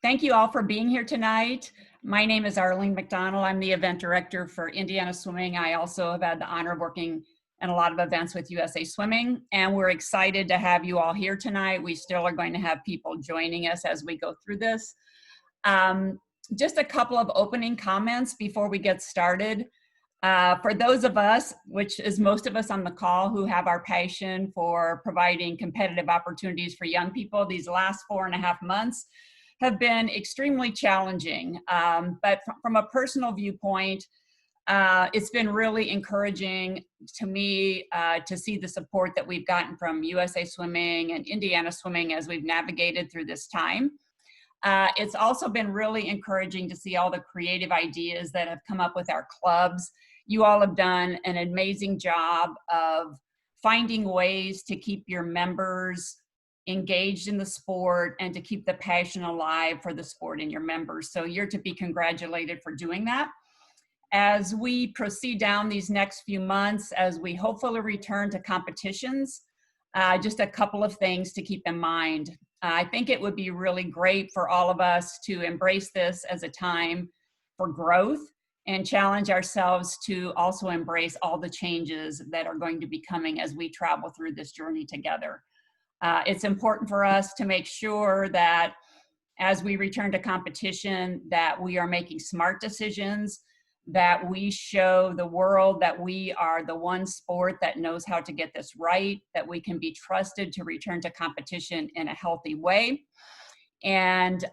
Thank you all for being here tonight. My name is Arlene McDonald. I'm the event director for Indiana Swimming. I also have had the honor of working in a lot of events with USA Swimming, and we're excited to have you all here tonight. We still are going to have people joining us as we go through this. Just a couple of opening comments before we get started. For those of us, which is most of us on the call, who have our passion for providing competitive opportunities for young people, these last 4.5 months have been extremely challenging. But from a personal viewpoint, it's been really encouraging to me to see the support that we've gotten from USA Swimming and Indiana Swimming as we've navigated through this time. It's also been really encouraging to see all the creative ideas that have come up with our clubs. You all have done an amazing job of finding ways to keep your members engaged in the sport and to keep the passion alive for the sport and your members. So you're to be congratulated for doing that. As we proceed down these next few months, as we hopefully return to competitions, just a couple of things to keep in mind. I think it would be really great for all of us to embrace this as a time for growth and challenge ourselves to also embrace all the changes that are going to be coming as we travel through this journey together. It's important for us to make sure that as we return to competition, that we are making smart decisions, that we show the world that we are the one sport that knows how to get this right, that we can be trusted to return to competition in a healthy way. And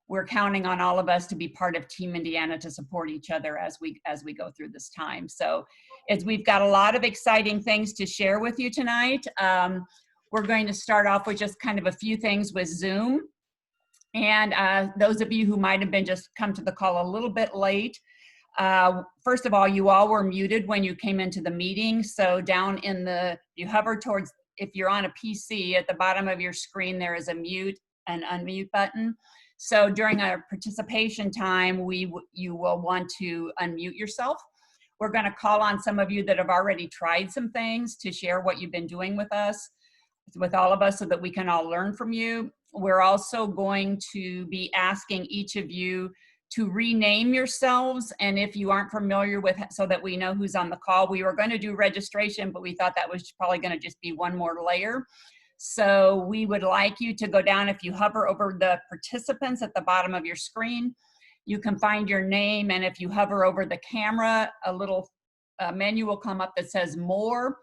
we're counting on all of us to be part of Team Indiana to support each other as we go through this time. So we've got a lot of exciting things to share with you tonight. We're going to start off with just kind of a few things with Zoom. And those of you who might have been just come to the call a little bit late, first of all, you all were muted when you came into the meeting. So down in you hover towards, if you're on a PC, at the bottom of your screen, there is a mute and unmute button. So during our participation time, you will want to unmute yourself. We're going to call on some of you that have already tried some things to share what you've been doing with all of us, so that we can all learn from you. We're also going to be asking each of you to rename yourselves, and if you aren't familiar with, so that we know who's on the call. We were going to do registration, but we thought that was probably going to just be one more layer. So we would like you to go down. If you hover over the participants at the bottom of your screen, you can find your name, and if you hover over the camera, a little menu will come up that says More.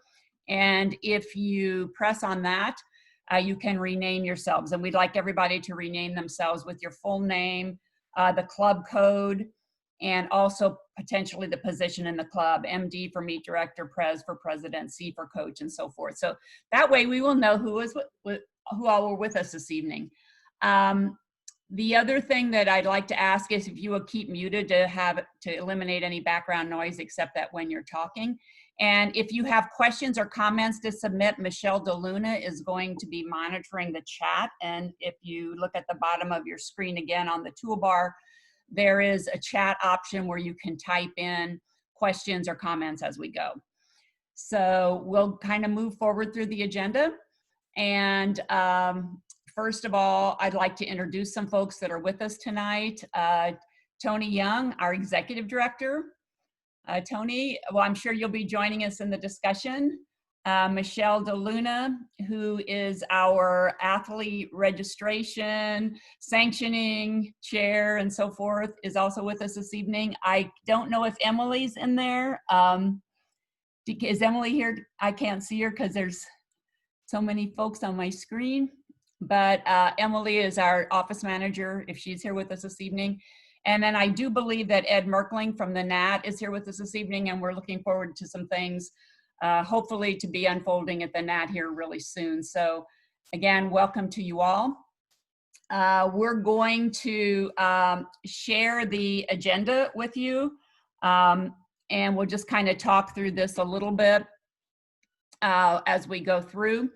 And if you press on that, you can rename yourselves. And we'd like everybody to rename themselves with your full name, the club code, and also potentially the position in the club: MD for meet director, Pres for president, C for coach, and so forth. So that way we will know who all were with us this evening. The other thing that I'd like to ask is if you would keep muted to eliminate any background noise, except that when you're talking. And if you have questions or comments to submit, Michelle DeLuna is going to be monitoring the chat. And if you look at the bottom of your screen again on the toolbar, there is a chat option where you can type in questions or comments as we go. So we'll kind of move forward through the agenda. And first of all, I'd like to introduce some folks that are with us tonight. Tony Young, our executive director. Tony, well, I'm sure you'll be joining us in the discussion. Michelle DeLuna, who is our athlete registration, sanctioning chair, and so forth, is also with us this evening. I don't know if Emily's in there. Is Emily here? I can't see her because there's so many folks on my screen. But Emily is our office manager, if she's here with us this evening. And then I do believe that Ed Merkling from the NAT is here with us this evening, and we're looking forward to some things, hopefully to be unfolding at the NAT here really soon. So again, welcome to you all. We're going to share the agenda with you, and we'll just kind of talk through this a little bit as we go through.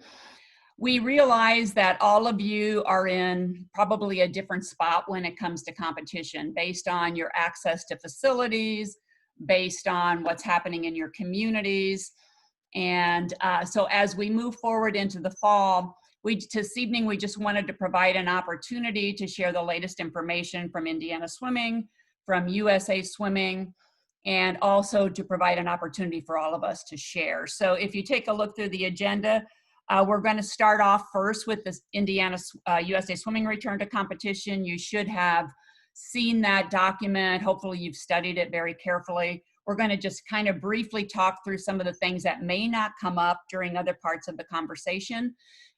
We realize that all of you are in probably a different spot when it comes to competition, based on your access to facilities, based on what's happening in your communities. And so as we move forward into the fall, This evening, we just wanted to provide an opportunity to share the latest information from Indiana Swimming, from USA Swimming, and also to provide an opportunity for all of us to share. So if you take a look through the agenda, we're going to start off first with this USA Swimming return to competition. You should have seen that document. Hopefully you've studied it very carefully. We're going to just kind of briefly talk through some of the things that may not come up during other parts of the conversation.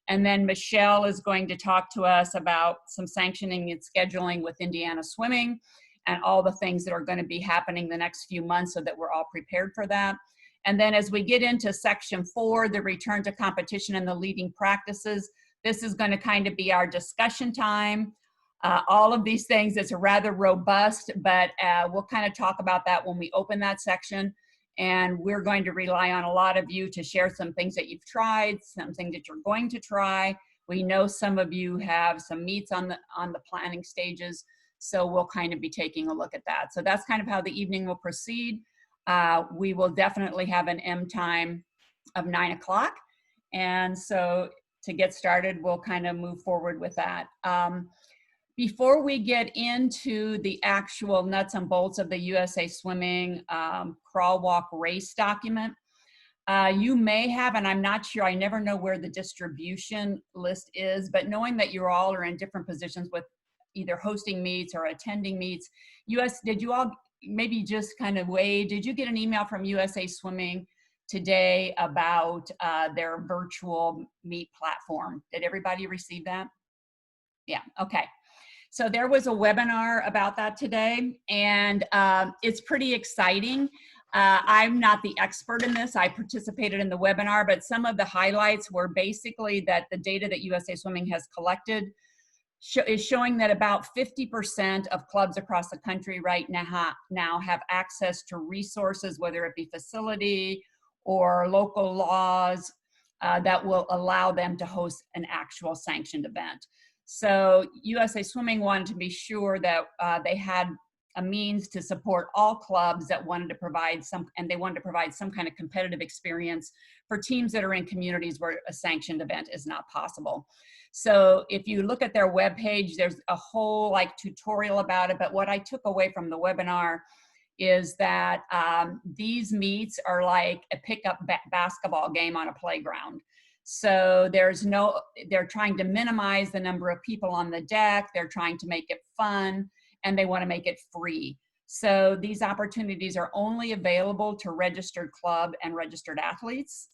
And then Michelle is going to talk to us about some sanctioning and scheduling with Indiana Swimming and all the things that are going to be happening the next few months so that we're all prepared for that. And then as we get into section 4, the return to competition and the leading practices, this is going to kind of be our discussion time. All of these things, it's rather robust, but we'll kind of talk about that when we open that section. And we're going to rely on a lot of you to share some things that you've tried, some things that you're going to try. We know some of you have some meets on the planning stages, so we'll kind of be taking a look at that. So that's kind of how the evening will proceed. We will definitely have an M time of 9 o'clock. And so to get started, we'll kind of move forward with that. Before we get into the actual nuts and bolts of the USA Swimming crawl, walk, race document, you may have, and I'm not sure, I never know where the distribution list is, but knowing that you all are in different positions with either hosting meets or attending meets, did you all maybe just kind of Wade, did you get an email from USA Swimming today about their virtual meet platform? Did everybody receive that? Yeah, okay. So there was a webinar about that today, and it's pretty exciting. I'm not the expert in this. I participated in the webinar, but some of the highlights were basically that the data that USA Swimming has collected is showing that about 50% of clubs across the country right now have access to resources, whether it be facility or local laws that will allow them to host an actual sanctioned event. So USA Swimming wanted to be sure that they had a means to support all clubs that wanted to provide some kind of competitive experience for teams that are in communities where a sanctioned event is not possible. So if you look at their webpage, there's a whole tutorial about it, but what I took away from the webinar is that these meets are like a pickup basketball game on a playground. So they're trying to minimize the number of people on the deck. They're trying to make it fun, and they want to make it free. So these opportunities are only available to registered club and registered athletes.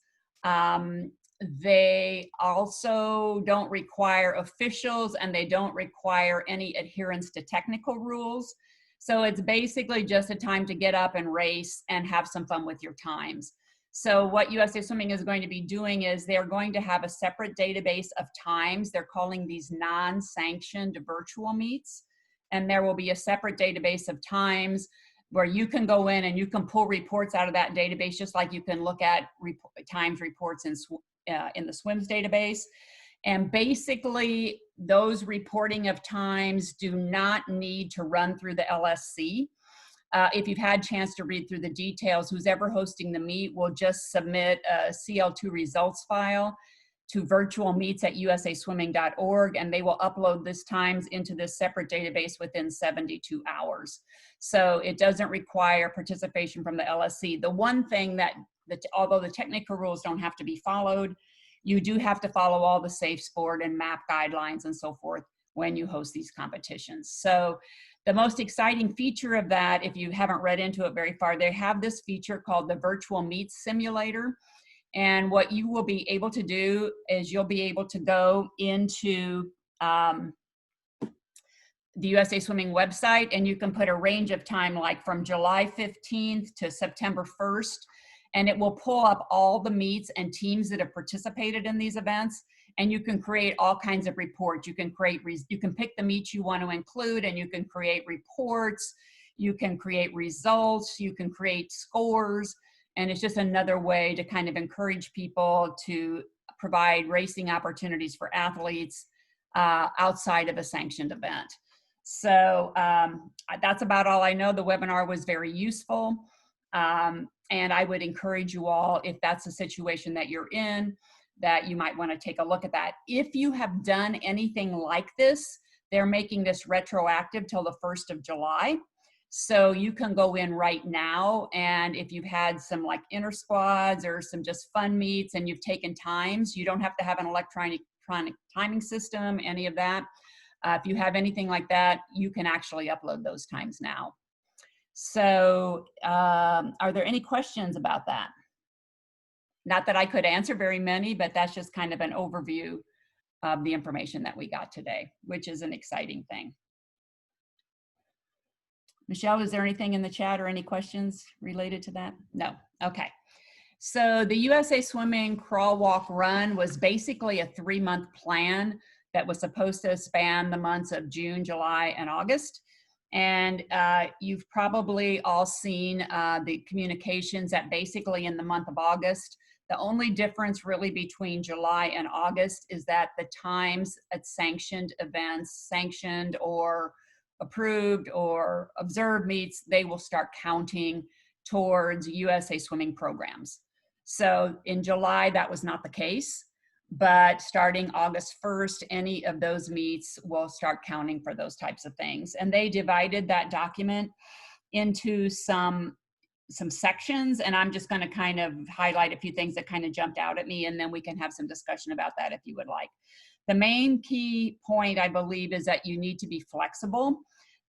They also don't require officials, and they don't require any adherence to technical rules. So it's basically just a time to get up and race and have some fun with your times. So what USA Swimming is going to be doing is they're going to have a separate database of times. They're calling these non-sanctioned virtual meets. And there will be a separate database of times where you can go in and you can pull reports out of that database, just like you can look at times reports in the SWIMS database. And basically, those reporting of times do not need to run through the LSC. If you've had a chance to read through the details, who's ever hosting the meet will just submit a CL2 results file to virtualmeets@usaswimming.org, and they will upload this times into this separate database within 72 hours. So it doesn't require participation from the LSC. The one thing that although the technical rules don't have to be followed, you do have to follow all the safe sport and MAP guidelines and so forth when you host these competitions. So the most exciting feature of that, if you haven't read into it very far, they have this feature called the Virtual Meet Simulator. And what you will be able to do is you'll be able to go into the USA Swimming website, and you can put a range of time, like from July 15th to September 1st, and it will pull up all the meets and teams that have participated in these events. And you can create all kinds of reports. You can pick the meets you want to include, and you can create reports. You can create results. You can create scores. And it's just another way to kind of encourage people to provide racing opportunities for athletes outside of a sanctioned event. So that's about all I know. The webinar was very useful. And I would encourage you all, if that's the situation that you're in, that you might want to take a look at that. If you have done anything like this, they're making this retroactive till the 1st of July. So you can go in right now, and if you've had some like inter squads or some just fun meets and you've taken times, you don't have to have an electronic timing system, any of that. If you have anything like that, you can actually upload those times now. So are there any questions about that? Not that I could answer very many, but that's just kind of an overview of the information that we got today, which is an exciting thing. Michelle, is there anything in the chat or any questions related to that? No. Okay. So the USA Swimming Crawl, Walk, Run was basically a 3-month plan that was supposed to span the months of June, July, and August. And you've probably all seen the communications that basically in the month of August, the only difference really between July and August is that the times at sanctioned events, sanctioned or approved or observed meets, they will start counting towards USA Swimming programs. So in July, that was not the case, but starting August 1st, any of those meets will start counting for those types of things. And they divided that document into some sections, and I'm just going to kind of highlight a few things that kind of jumped out at me, and then we can have some discussion about that if you would like. The main key point, I believe, is that you need to be flexible,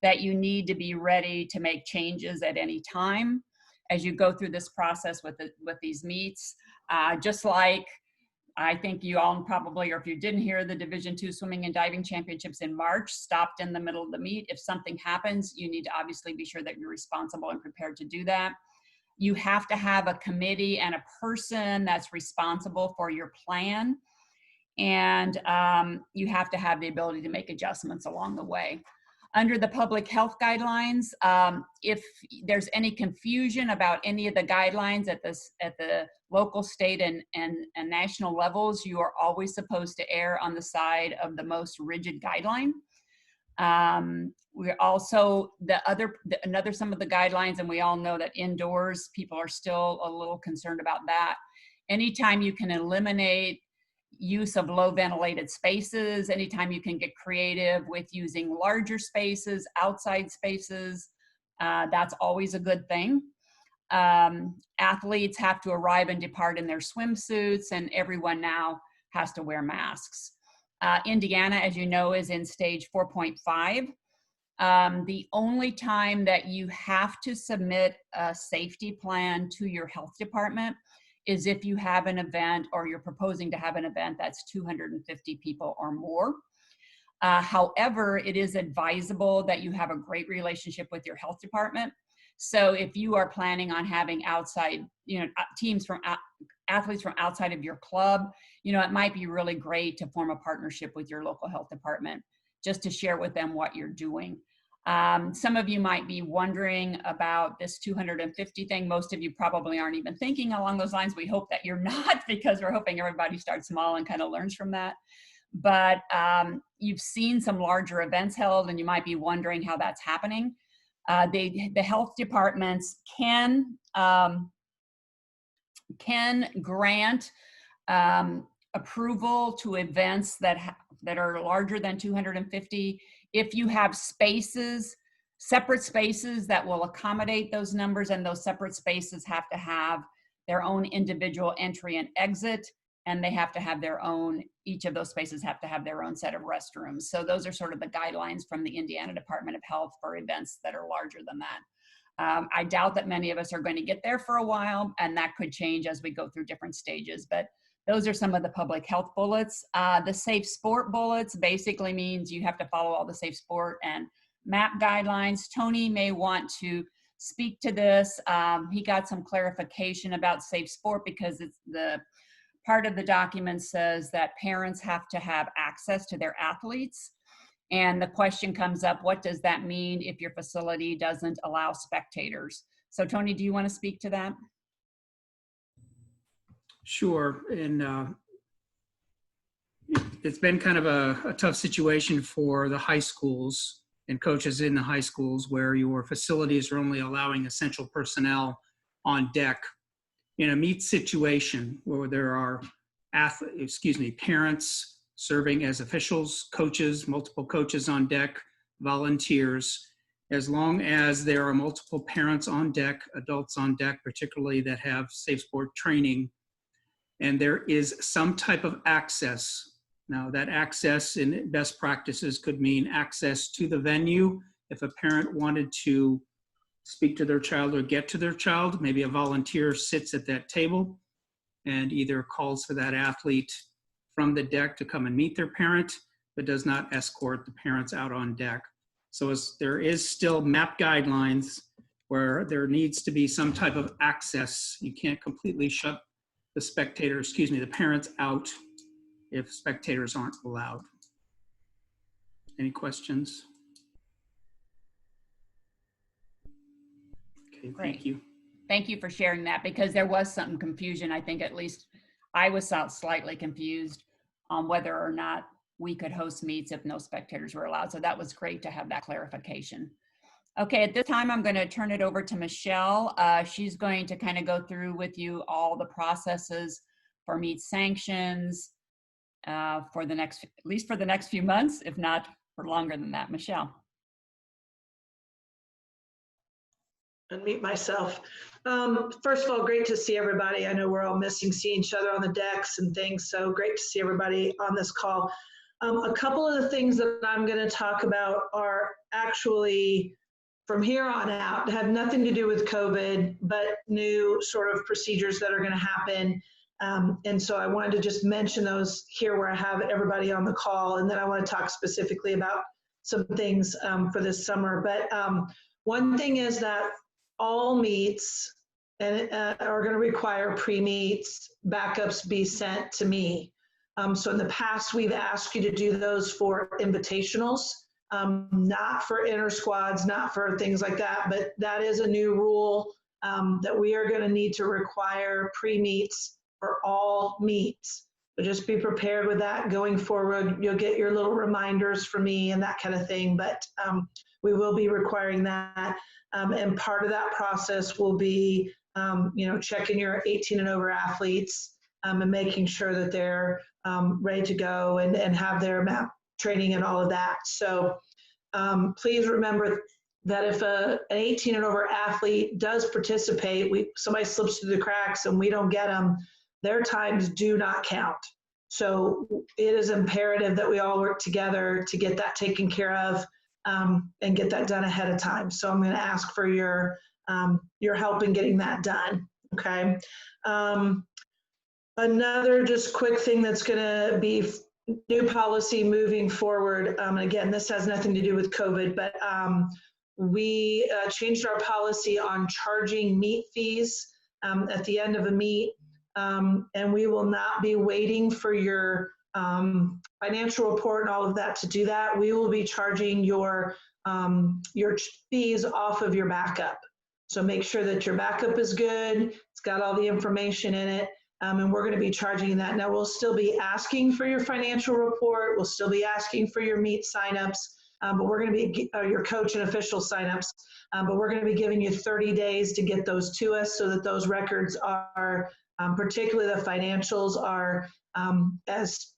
that you need to be ready to make changes at any time as you go through this process with these meets. Just like I think you all probably, or if you didn't hear, the Division II Swimming and Diving Championships in March stopped in the middle of the meet. If something happens, you need to obviously be sure that you're responsible and prepared to do that. You have to have a committee and a person that's responsible for your plan. And you have to have the ability to make adjustments along the way. Under the public health guidelines, if there's any confusion about any of the guidelines at the local, state, and national levels, you are always supposed to err on the side of the most rigid guideline. We're also, some of the guidelines, and we all know that indoors, people are still a little concerned about that. Anytime you can eliminate use of low ventilated spaces, anytime you can get creative with using larger spaces, outside spaces, that's always a good thing. Athletes have to arrive and depart in their swimsuits, and everyone now has to wear masks. Indiana, as you know, is in stage 4.5. The only time that you have to submit a safety plan to your health department is if you have an event or you're proposing to have an event that's 250 people or more. However, it is advisable that you have a great relationship with your health department. So if you are planning on having outside, teams from athletes from outside of your club, it might be really great to form a partnership with your local health department just to share with them what you're doing. Some of you might be wondering about this 250 thing. Most of you probably aren't even thinking along those lines. We hope that you're not, because we're hoping everybody starts small and kind of learns from that. But you've seen some larger events held, and you might be wondering how that's happening. The health departments can grant approval to events that are larger than 250 if you have spaces, separate spaces that will accommodate those numbers, and those separate spaces have to have their own individual entry and exit, and they have to have their own, each of those spaces have to have their own set of restrooms. So those are sort of the guidelines from the Indiana Department of Health for events that are larger than that. I doubt that many of us are going to get there for a while, and that could change as we go through different stages, but those are some of the public health bullets. The safe sport bullets basically means you have to follow all the safe sport and MAP guidelines. Tony may want to speak to this. He got some clarification about safe sport because it's the part of the document says that parents have to have access to their athletes. And the question comes up, what does that mean if your facility doesn't allow spectators? So Tony, do you want to speak to that? Sure, and it's been kind of a tough situation for the high schools and coaches in the high schools where your facilities are only allowing essential personnel on deck. In a meet situation where there are parents serving as officials, coaches, multiple coaches on deck, volunteers. As long as there are multiple parents on deck, adults on deck, particularly that have safe sport training, and there is some type of access. Now, that access in best practices could mean access to the venue. If a parent wanted to speak to their child or get to their child, maybe a volunteer sits at that table and either calls for that athlete from the deck to come and meet their parent, but does not escort the parents out on deck. So there is still MAP guidelines where there needs to be some type of access. You can't completely shut the parents out if spectators aren't allowed. Any questions? Okay, Great. thank you. Thank you for sharing that, because there was some confusion. I think at least I was slightly confused on whether or not we could host meets if no spectators were allowed. So that was great to have that clarification. Okay, at this time, I'm going to turn it over to Michelle. She's going to kind of go through with you all the processes for meet sanctions for the next, at least for the next few months, if not for longer than that. Michelle. Unmute myself. First of all, great to see everybody. I know we're all missing seeing each other on the decks and things, so great to see everybody on this call. A couple of the things that I'm going to talk about are actually from here on out, have nothing to do with COVID, but new sort of procedures that are going to happen. And so I wanted to just mention those here where I have everybody on the call, and then I want to talk specifically about some things for this summer. But one thing is that all meets are going to require pre-meets, backups be sent to me. So in the past, we've asked you to do those for invitationals, not for inter squads, not for things like that, but that is a new rule that we are going to need to require pre-meets for all meets. So just be prepared with that going forward. You'll get your little reminders from me and that kind of thing, but we will be requiring that. And part of that process will be, checking your 18 and over athletes and making sure that they're ready to go and have their MAP training and all of that. So please remember that if an 18 and over athlete does participate, somebody slips through the cracks and we don't get them, their times do not count. So it is imperative that we all work together to get that taken care of and get that done ahead of time. So I'm going to ask for your help in getting that done. Okay. Another just quick thing that's going to be new policy moving forward. Again, this has nothing to do with COVID, but we changed our policy on charging meet fees at the end of a meet, and we will not be waiting for your financial report and all of that to do that. We will be charging your fees off of your backup. So make sure that your backup is good. It's got all the information in it. And we're going to be charging that. Now we'll still be asking for your financial report. We'll still be asking for your meet signups, but we're going to be your coach and official signups. But we're going to be giving you 30 days to get those to us so that those records are, particularly the financials, are as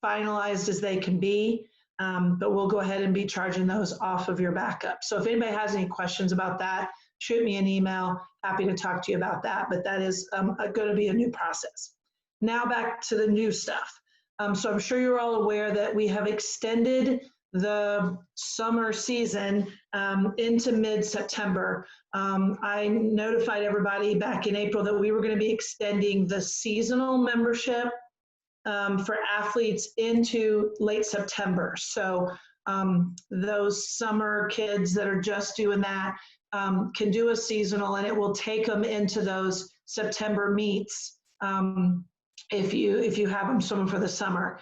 finalized as they can be. But we'll go ahead and be charging those off of your backup. So if anybody has any questions about that, shoot me an email. Happy to talk to you about that, but that is going to be a new process. Now back to the new stuff. So I'm sure you're all aware that we have extended the summer season into mid-September. I notified everybody back in April that we were going to be extending the seasonal membership for athletes into late September. So those summer kids that are just doing that can do a seasonal, and it will take them into those September meets if you have them swimming for the summer.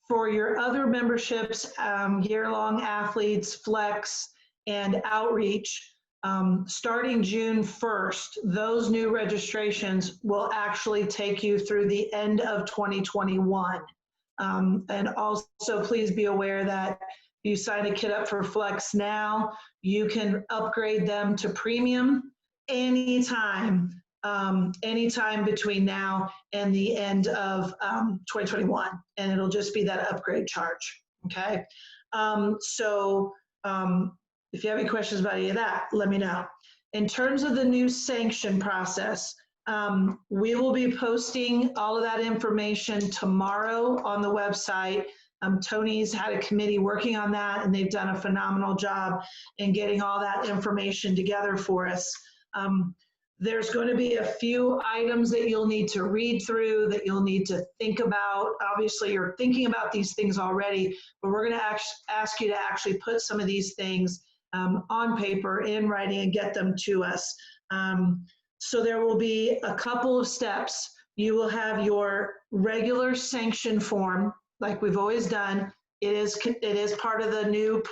For your other memberships, year-long athletes, flex, and outreach, starting June 1st, those new registrations will actually take you through the end of 2021. And also please be aware that you sign a kid up for Flex now, you can upgrade them to premium anytime anytime between now and the end of 2021, and it'll just be that upgrade charge. Okay, so if you have any questions about any of that, let me know. In terms of the new sanction process, we will be posting all of that information tomorrow on the website. Tony's had a committee working on that, and they've done a phenomenal job in getting all that information together for us. There's going to be a few items that you'll need to read through, that you'll need to think about. Obviously, you're thinking about these things already, but we're going to ask you to actually put some of these things on paper, in writing, and get them to us. So there will be a couple of steps. You will have your regular sanction form, like we've always done. It is part of the new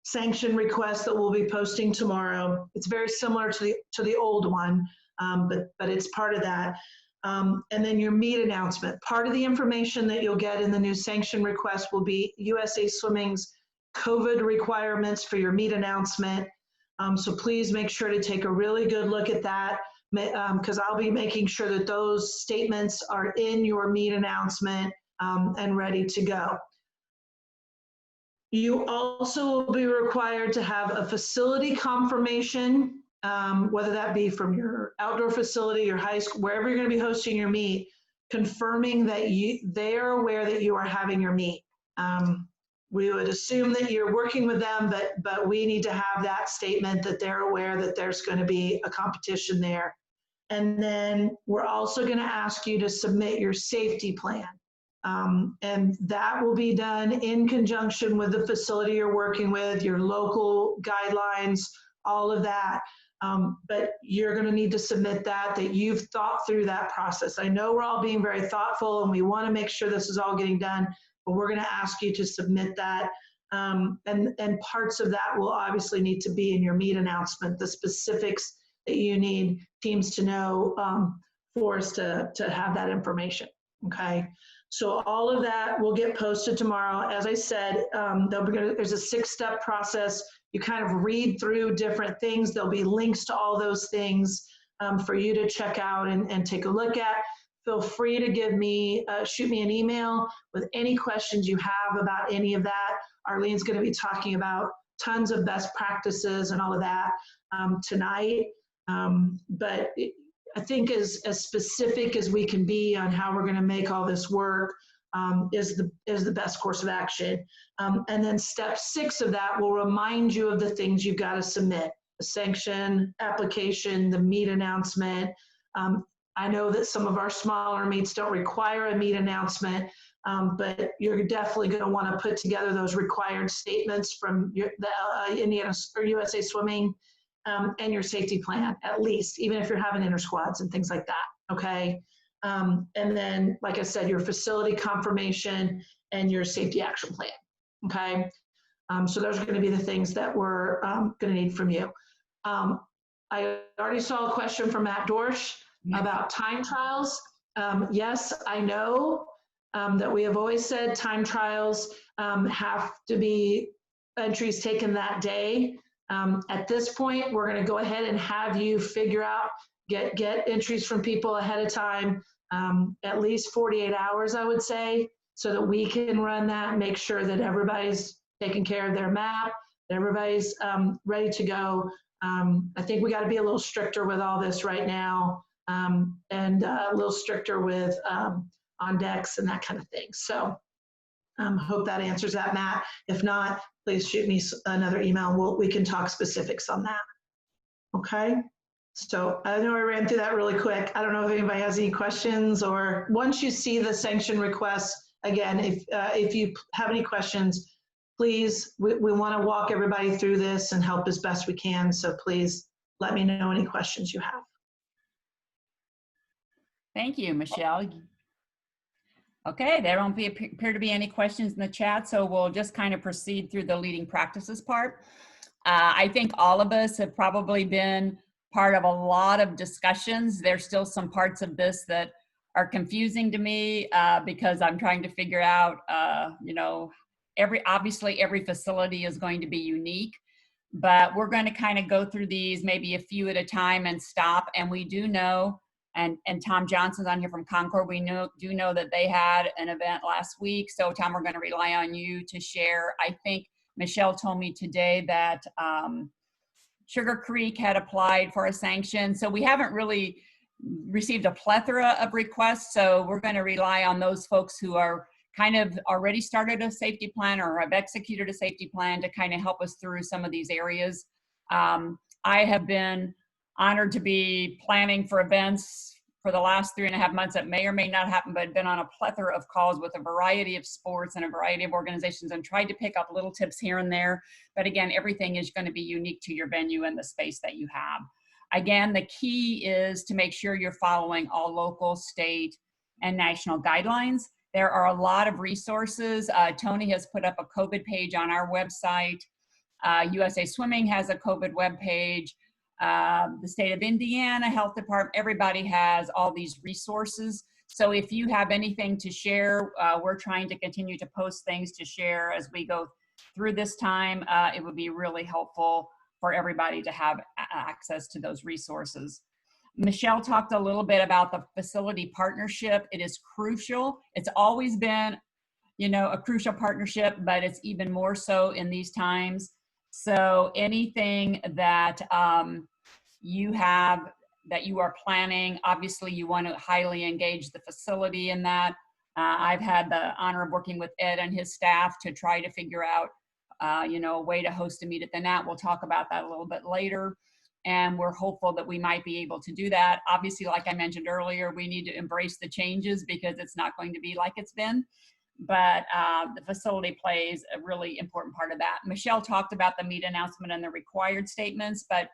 sanction request that we'll be posting tomorrow. It's very similar to the old one, but it's part of that. And then your meet announcement. Part of the information that you'll get in the new sanction request will be USA Swimming's COVID requirements for your meet announcement. So please make sure to take a really good look at that, because I'll be making sure that those statements are in your meet announcement and ready to go. You also will be required to have a facility confirmation, whether that be from your outdoor facility, your high school, wherever you're going to be hosting your meet, confirming that they are aware that you are having your meet. We would assume that you're working with them, but we need to have that statement that they're aware that there's going to be a competition there. And then we're also going to ask you to submit your safety plan. And that will be done in conjunction with the facility you're working with, your local guidelines, all of that. But you're going to need to submit that you've thought through that process. I know we're all being very thoughtful, and we want to make sure this is all getting done, but we're going to ask you to submit that. And parts of that will obviously need to be in your meet announcement, the specifics that you need teams to know for us to have that information. Okay. So all of that will get posted tomorrow. As I said, there's a 6-step process. You kind of read through different things. There'll be links to all those things for you to check out and take a look at. Feel free to shoot me an email with any questions you have about any of that. Arlene's going to be talking about tons of best practices and all of that tonight. But I think as specific as we can be on how we're going to make all this work is the best course of action. And then step 6 of that will remind you of the things you've got to submit: the sanction application, the meet announcement. I know that some of our smaller meets don't require a meet announcement, but you're definitely going to want to put together those required statements from the Indiana or USA Swimming and your safety plan, at least, even if you're having inter squads and things like that. Okay. And then, like I said, your facility confirmation and your safety action plan. Okay. So those are going to be the things that we're going to need from you. I already saw a question from Matt Dorsch about time trials. Yes, I know that we have always said time trials have to be entries taken that day. At this point, we're going to go ahead and have you figure out, get entries from people ahead of time, at least 48 hours, I would say, so that we can run that and make sure that everybody's taking care of their map, that everybody's ready to go. I think we got to be a little stricter with all this right now, and a little stricter with on decks and that kind of thing. So hope that answers that, Matt. If not, please shoot me another email. We can talk specifics on that. Okay. So I know I ran through that really quick. I don't know if anybody has any questions, or once you see the sanction request, again, if you have any questions, please, we want to walk everybody through this and help as best we can. So please let me know any questions you have. Thank you, Michelle. Okay, there don't appear to be any questions in the chat, so we'll just kind of proceed through the leading practices part. I think all of us have probably been part of a lot of discussions. There's still some parts of this that are confusing to me because I'm trying to figure out, you know, obviously every facility is going to be unique, but we're going to kind of go through these maybe a few at a time and stop. And we do know, and Tom Johnson's on here from Concord, we do know that they had an event last week. So Tom, we're going to rely on you to share. I think Michelle told me today that Sugar Creek had applied for a sanction. So we haven't really received a plethora of requests. So we're going to rely on those folks who are kind of already started a safety plan or have executed a safety plan to kind of help us through some of these areas. I have been honored to be planning for events for the last 3.5 months that may or may not happen, but been on a plethora of calls with a variety of sports and a variety of organizations and tried to pick up little tips here and there. But again, everything is going to be unique to your venue and the space that you have. Again, the key is to make sure you're following all local, state, and national guidelines. There are a lot of resources. Tony has put up a COVID page on our website. USA Swimming has a COVID webpage. The state of Indiana Health Department, everybody has all these resources. So if you have anything to share, we're trying to continue to post things to share as we go through this time. It would be really helpful for everybody to have access to those resources. Michelle talked a little bit about the facility partnership. It is crucial. It's always been, a crucial partnership, but it's even more so in these times. So anything that you have that you are planning, obviously you want to highly engage the facility in that. I've had the honor of working with Ed and his staff to try to figure out, a way to host a meet at the Nat. We'll talk about that a little bit later. And we're hopeful that we might be able to do that. Obviously, like I mentioned earlier, we need to embrace the changes because it's not going to be like it's been. But the facility plays a really important part of that. Michelle talked about the meet announcement and the required statements, but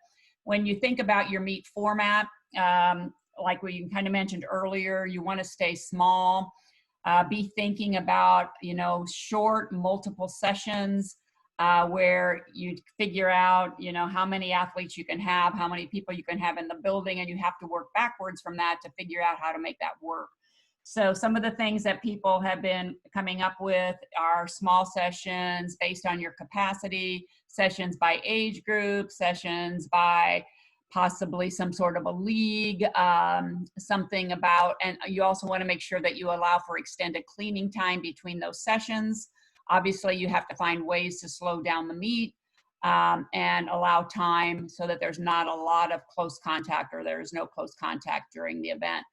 when you think about your meet format, like we kind of mentioned earlier, you want to stay small. Be thinking about, short, multiple sessions where you figure out, how many athletes you can have, how many people you can have in the building, and you have to work backwards from that to figure out how to make that work. So some of the things that people have been coming up with are small sessions based on your capacity, sessions by age group, sessions by possibly some sort of a league, something about, and you also want to make sure that you allow for extended cleaning time between those sessions. Obviously, you have to find ways to slow down the meet and allow time so that there's not a lot of close contact or there's no close contact during the event.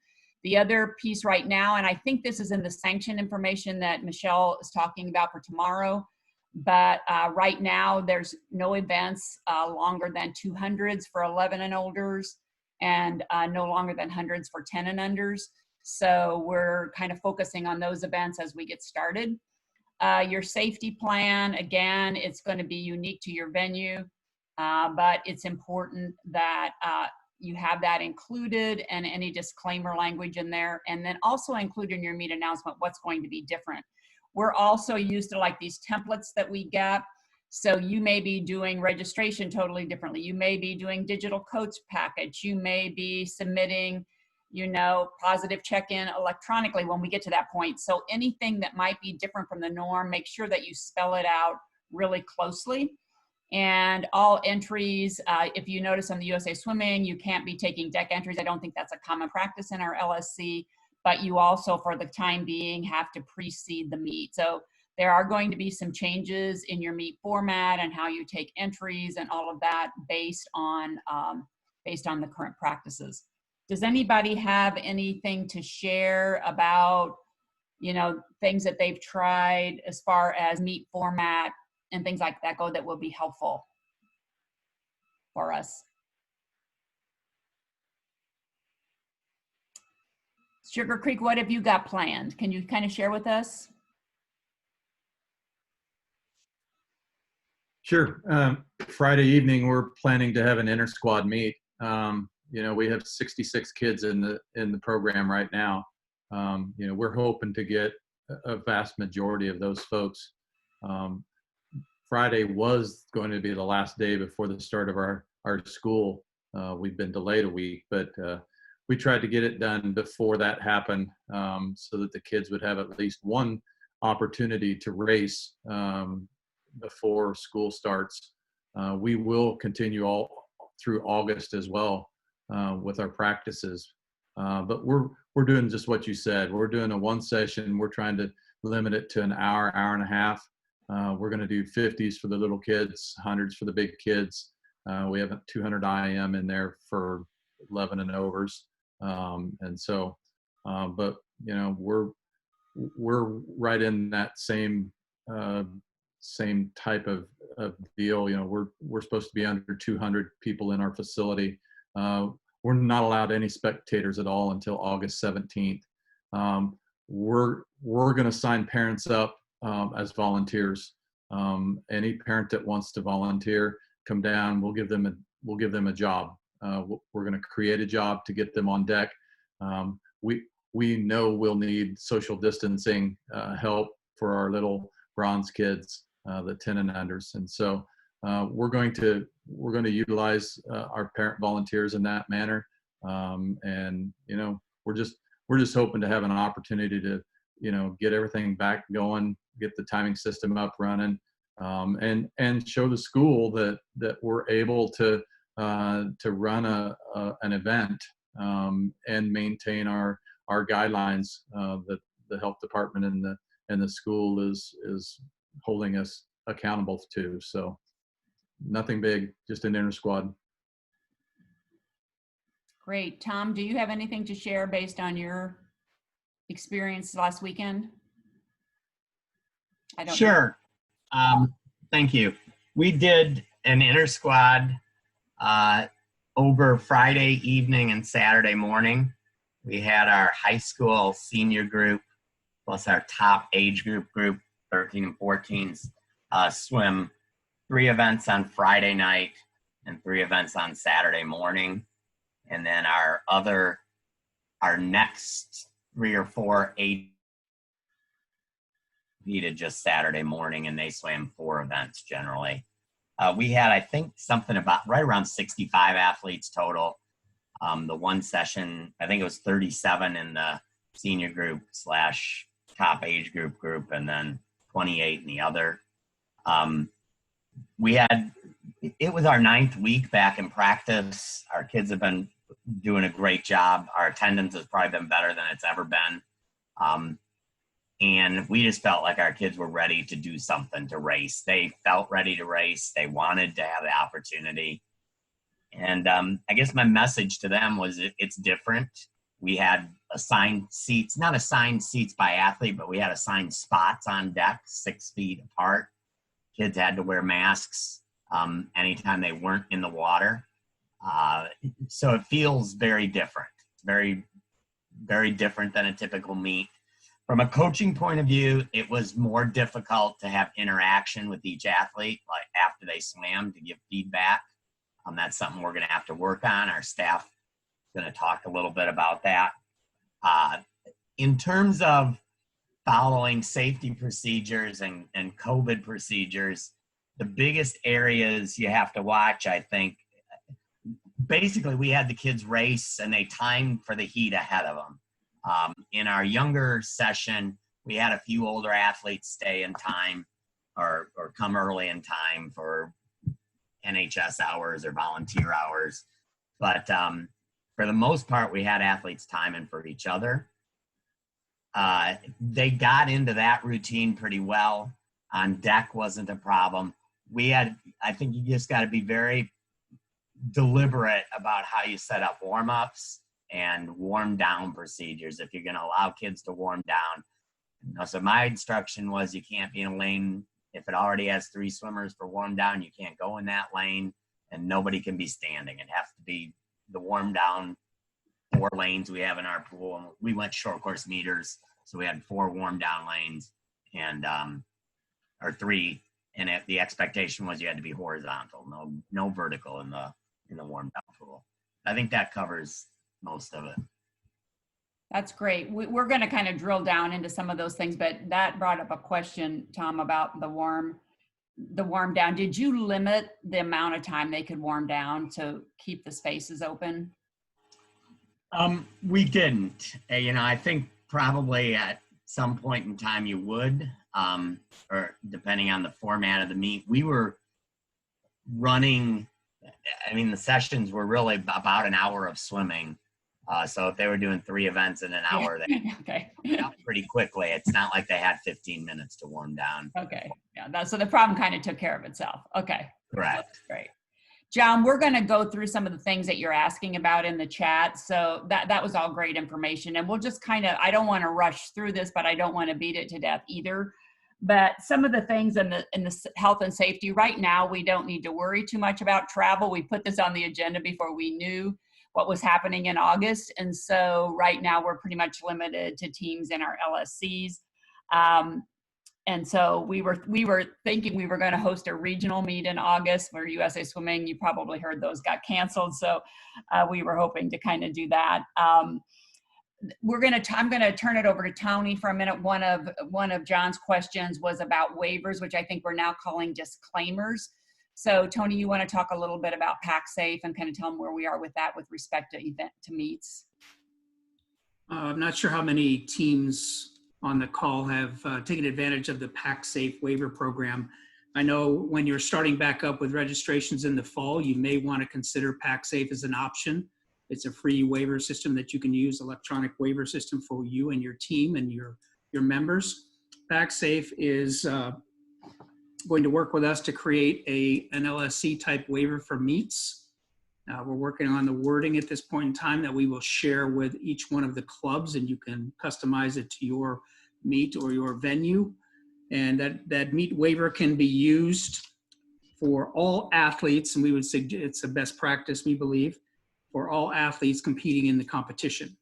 The other piece right now, and I think this is in the sanction information that Michelle is talking about for tomorrow, but right now there's no events longer than 200s for 11 and olders and no longer than hundreds for 10 and unders. So we're kind of focusing on those events as we get started. Your safety plan, again, it's going to be unique to your venue, but it's important that you have that included and any disclaimer language in there, and then also include in your meet announcement what's going to be different. We're also used to like these templates that we get. So you may be doing registration totally differently. You may be doing digital coach package. You may be submitting, positive check-in electronically when we get to that point. So anything that might be different from the norm, make sure that you spell it out really closely. And all entries, if you notice on the USA Swimming, you can't be taking deck entries. I don't think that's a common practice in our LSC, but you also, for the time being, have to precede the meet. So there are going to be some changes in your meet format and how you take entries and all of that based on the current practices. Does anybody have anything to share about, things that they've tried as far as meet format and things like that go that will be helpful for us? Sugar Creek, what have you got planned? Can you kind of share with us? Sure. Friday evening, we're planning to have an inter-squad meet. We have 66 kids in the program right now. We're hoping to get a vast majority of those folks. Friday was going to be the last day before the start of our school. We've been delayed a week, but we tried to get it done before that happened so that the kids would have at least one opportunity to race before school starts. we will continue all through August as well with our practices. But we're doing just what you said. We're doing a one session. We're trying to limit it to an hour, hour and a half. We're going to do 50s for the little kids, 100s for the big kids. We have 200 IM in there for 11 and overs. And so, but you know, we're right in that same type of deal. You know, we're supposed to be under 200 people in our facility. We're not allowed any spectators at all until August 17th. We're going to sign parents up as volunteers. Any parent that wants to volunteer, come down. We'll give them a job. We're going to create a job to get them on deck. We know we'll need social distancing help for our little bronze kids, the 10 and unders, and so we're going to utilize our parent volunteers in that manner. And you know, we're just hoping to have an opportunity to, you know, get everything back going, get the timing system up running, and show the school that we're able to run an event and maintain our guidelines that the health department and the school is holding us accountable to. So nothing big, just an inter squad. Great. Tom, do you have anything to share based on your experience last weekend? I don't Sure. Thank you. We did an inter squad over Friday evening and Saturday morning. We had our high school senior group plus our top age group, 13 and 14s, swim 3 events on Friday night and 3 events on Saturday morning. And then our next 3 or 4 age competed just Saturday morning, and they swam 4 events generally. We had, I think, something about right around 65 athletes total. The one session, I think it was 37 in the senior group / top age group, and then 28 in the other. It was our 9th week back in practice. Our kids have been doing a great job. Our attendance has probably been better than it's ever been. And we just felt like our kids were ready to do something, to race. They felt ready to race. They wanted to have the opportunity. And I guess my message to them was it's different. We had assigned seats, not assigned seats by athlete, but we had assigned spots on deck 6 feet apart. Kids had to wear masks anytime they weren't in the water. So it feels very different, very, very different than a typical meet. From a coaching point of view, it was more difficult to have interaction with each athlete, like after they swam, to give feedback. That's something we're going to have to work on. Our staff is going to talk a little bit about that. In terms of following safety procedures and COVID procedures, the biggest areas you have to watch, I think, basically we had the kids race and they timed for the heat ahead of them. In our younger session, we had a few older athletes stay in time or come early in time for NHS hours or volunteer hours. But for the most part, we had athletes timing for each other. They got into that routine pretty well. On deck wasn't a problem. I think you just got to be very deliberate about how you set up warm-ups and warm down procedures if you're going to allow kids to warm down. So my instruction was you can't be in a lane. If it already has 3 swimmers for warm down, you can't go in that lane, and nobody can be standing. It has to be the warm down 4 lanes we have in our pool. And we went short course meters, so we had 4 warm down lanes and or 3. And the expectation was you had to be horizontal, no vertical in the warm down pool. I think that covers most of it. That's great. We're going to kind of drill down into some of those things, but that brought up a question, Tom, about the warm down. Did you limit the amount of time they could warm down to keep the spaces open? We didn't. I think probably at some point in time you would, or depending on the format of the meet. running, I mean, the sessions were really about an hour of swimming. So if they were doing 3 events in an hour, they Okay. got out pretty quickly. It's not like they had 15 minutes to warm down. Okay. Yeah. So the problem kind of took care of itself. Okay. Correct. Great. John, we're going to go through some of the things that you're asking about in the chat. So that was all great information. And we'll just kind of, I don't want to rush through this, but I don't want to beat it to death either. But some of the things in the health and safety right now, we don't need to worry too much about travel. We put this on the agenda before we knew what was happening in August. And so right now we're pretty much limited to teams in our LSCs. And so we were thinking we were going to host a regional meet in August for USA Swimming. You probably heard those got canceled. So we were hoping to kind of do that. I'm going to turn it over to Tony for a minute. One of John's questions was about waivers, which I think we're now calling disclaimers. So Tony, you want to talk a little bit about PacSafe and kind of tell them where we are with that with respect to meets? I'm not sure how many teams on the call have taken advantage of the PacSafe waiver program. I know when you're starting back up with registrations in the fall, you may want to consider PacSafe as an option. It's a free waiver system that you can use, electronic waiver system for you and your team and your members. PacSafe is going to work with us to create an LSC type waiver for meets. We're working on the wording at this point in time that we will share with each one of the clubs, and you can customize it to your meet or your venue. And that meet waiver can be used for all athletes, and we would say it's a best practice, we believe, for all athletes competing in the competition.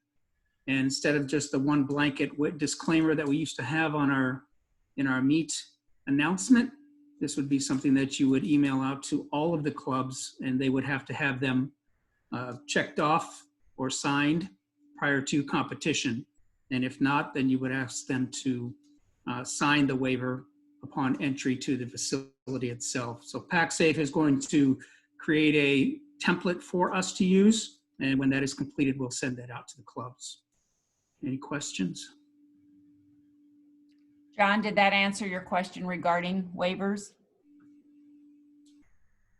And instead of just the one blanket disclaimer that we used to have in our meet announcement, this would be something that you would email out to all of the clubs, and they would have to have them checked off or signed prior to competition. And if not, then you would ask them to sign the waiver upon entry to the facility itself. So PacSafe is going to create a template for us to use, and when that is completed, we'll send that out to the clubs. Any questions? John, did that answer your question regarding waivers?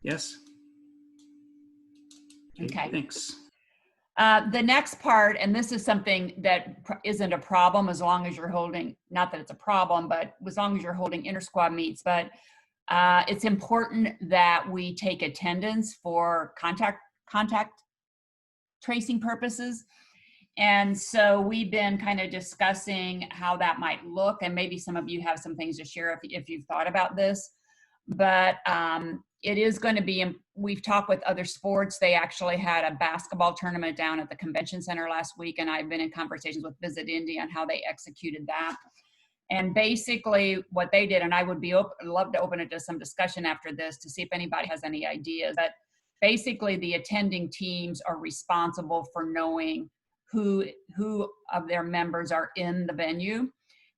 Yes. Okay. Thanks. The next part, and this is something that isn't a problem as long as you're holding, not that it's a problem, but as long as you're holding inter-squad meets, but it's important that we take attendance for contact tracing purposes. And so we've been kind of discussing how that might look, and maybe some of you have some things to share if you've thought about this. But it is going to be, we've talked with other sports. They actually had a basketball tournament down at the convention center last week, and I've been in conversations with Visit Indy on how they executed that. And basically what they did, and I would love to open it to some discussion after this to see if anybody has any ideas, but basically the attending teams are responsible for knowing who of their members are in the venue,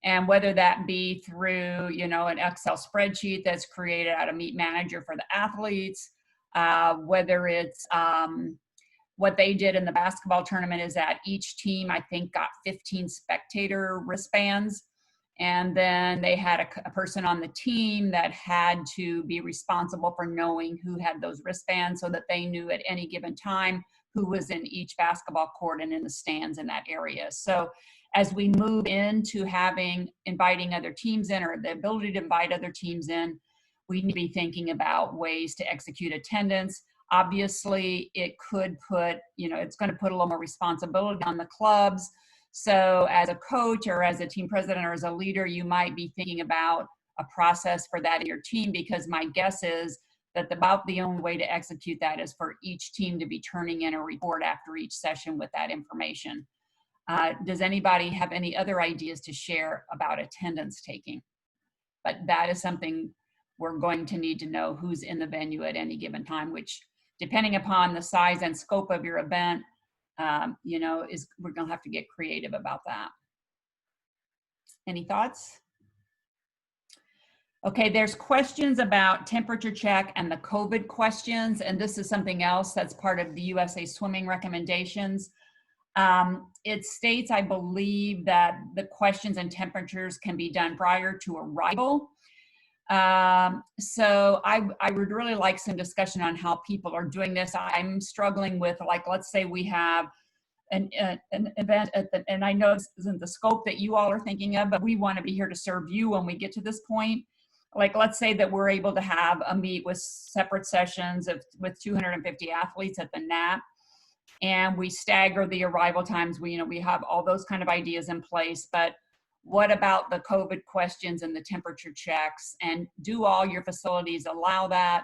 and whether that be through, an Excel spreadsheet that's created out of Meet Manager for the athletes, whether it's what they did in the basketball tournament is that each team, I think, got 15 spectator wristbands. And then they had a person on the team that had to be responsible for knowing who had those wristbands so that they knew at any given time who was in each basketball court and in the stands in that area. So as we move into inviting other teams in, or the ability to invite other teams in, we need to be thinking about ways to execute attendance. Obviously, it could put, it's going to put a little more responsibility on the clubs. So as a coach or as a team president or as a leader, you might be thinking about a process for that in your team, because my guess is that about the only way to execute that is for each team to be turning in a report after each session with that information. Does anybody have any other ideas to share about attendance taking? But that is something we're going to need to know who's in the venue at any given time, which, depending upon the size and scope of your event, we're going to have to get creative about that. Any thoughts? Okay, there's questions about temperature check and the COVID questions, and this is something else that's part of the USA Swimming recommendations. It states, I believe, that the questions and temperatures can be done prior to arrival. So I would really like some discussion on how people are doing this. I'm struggling with, like, let's say we have an event and I know this isn't the scope that you all are thinking of, but we want to be here to serve you when we get to this point. Like, let's say that we're able to have a meet with separate sessions with 250 athletes at the NAP, and we stagger the arrival times. We have all those kind of ideas in place, but what about the COVID questions and the temperature checks? And do all your facilities allow that?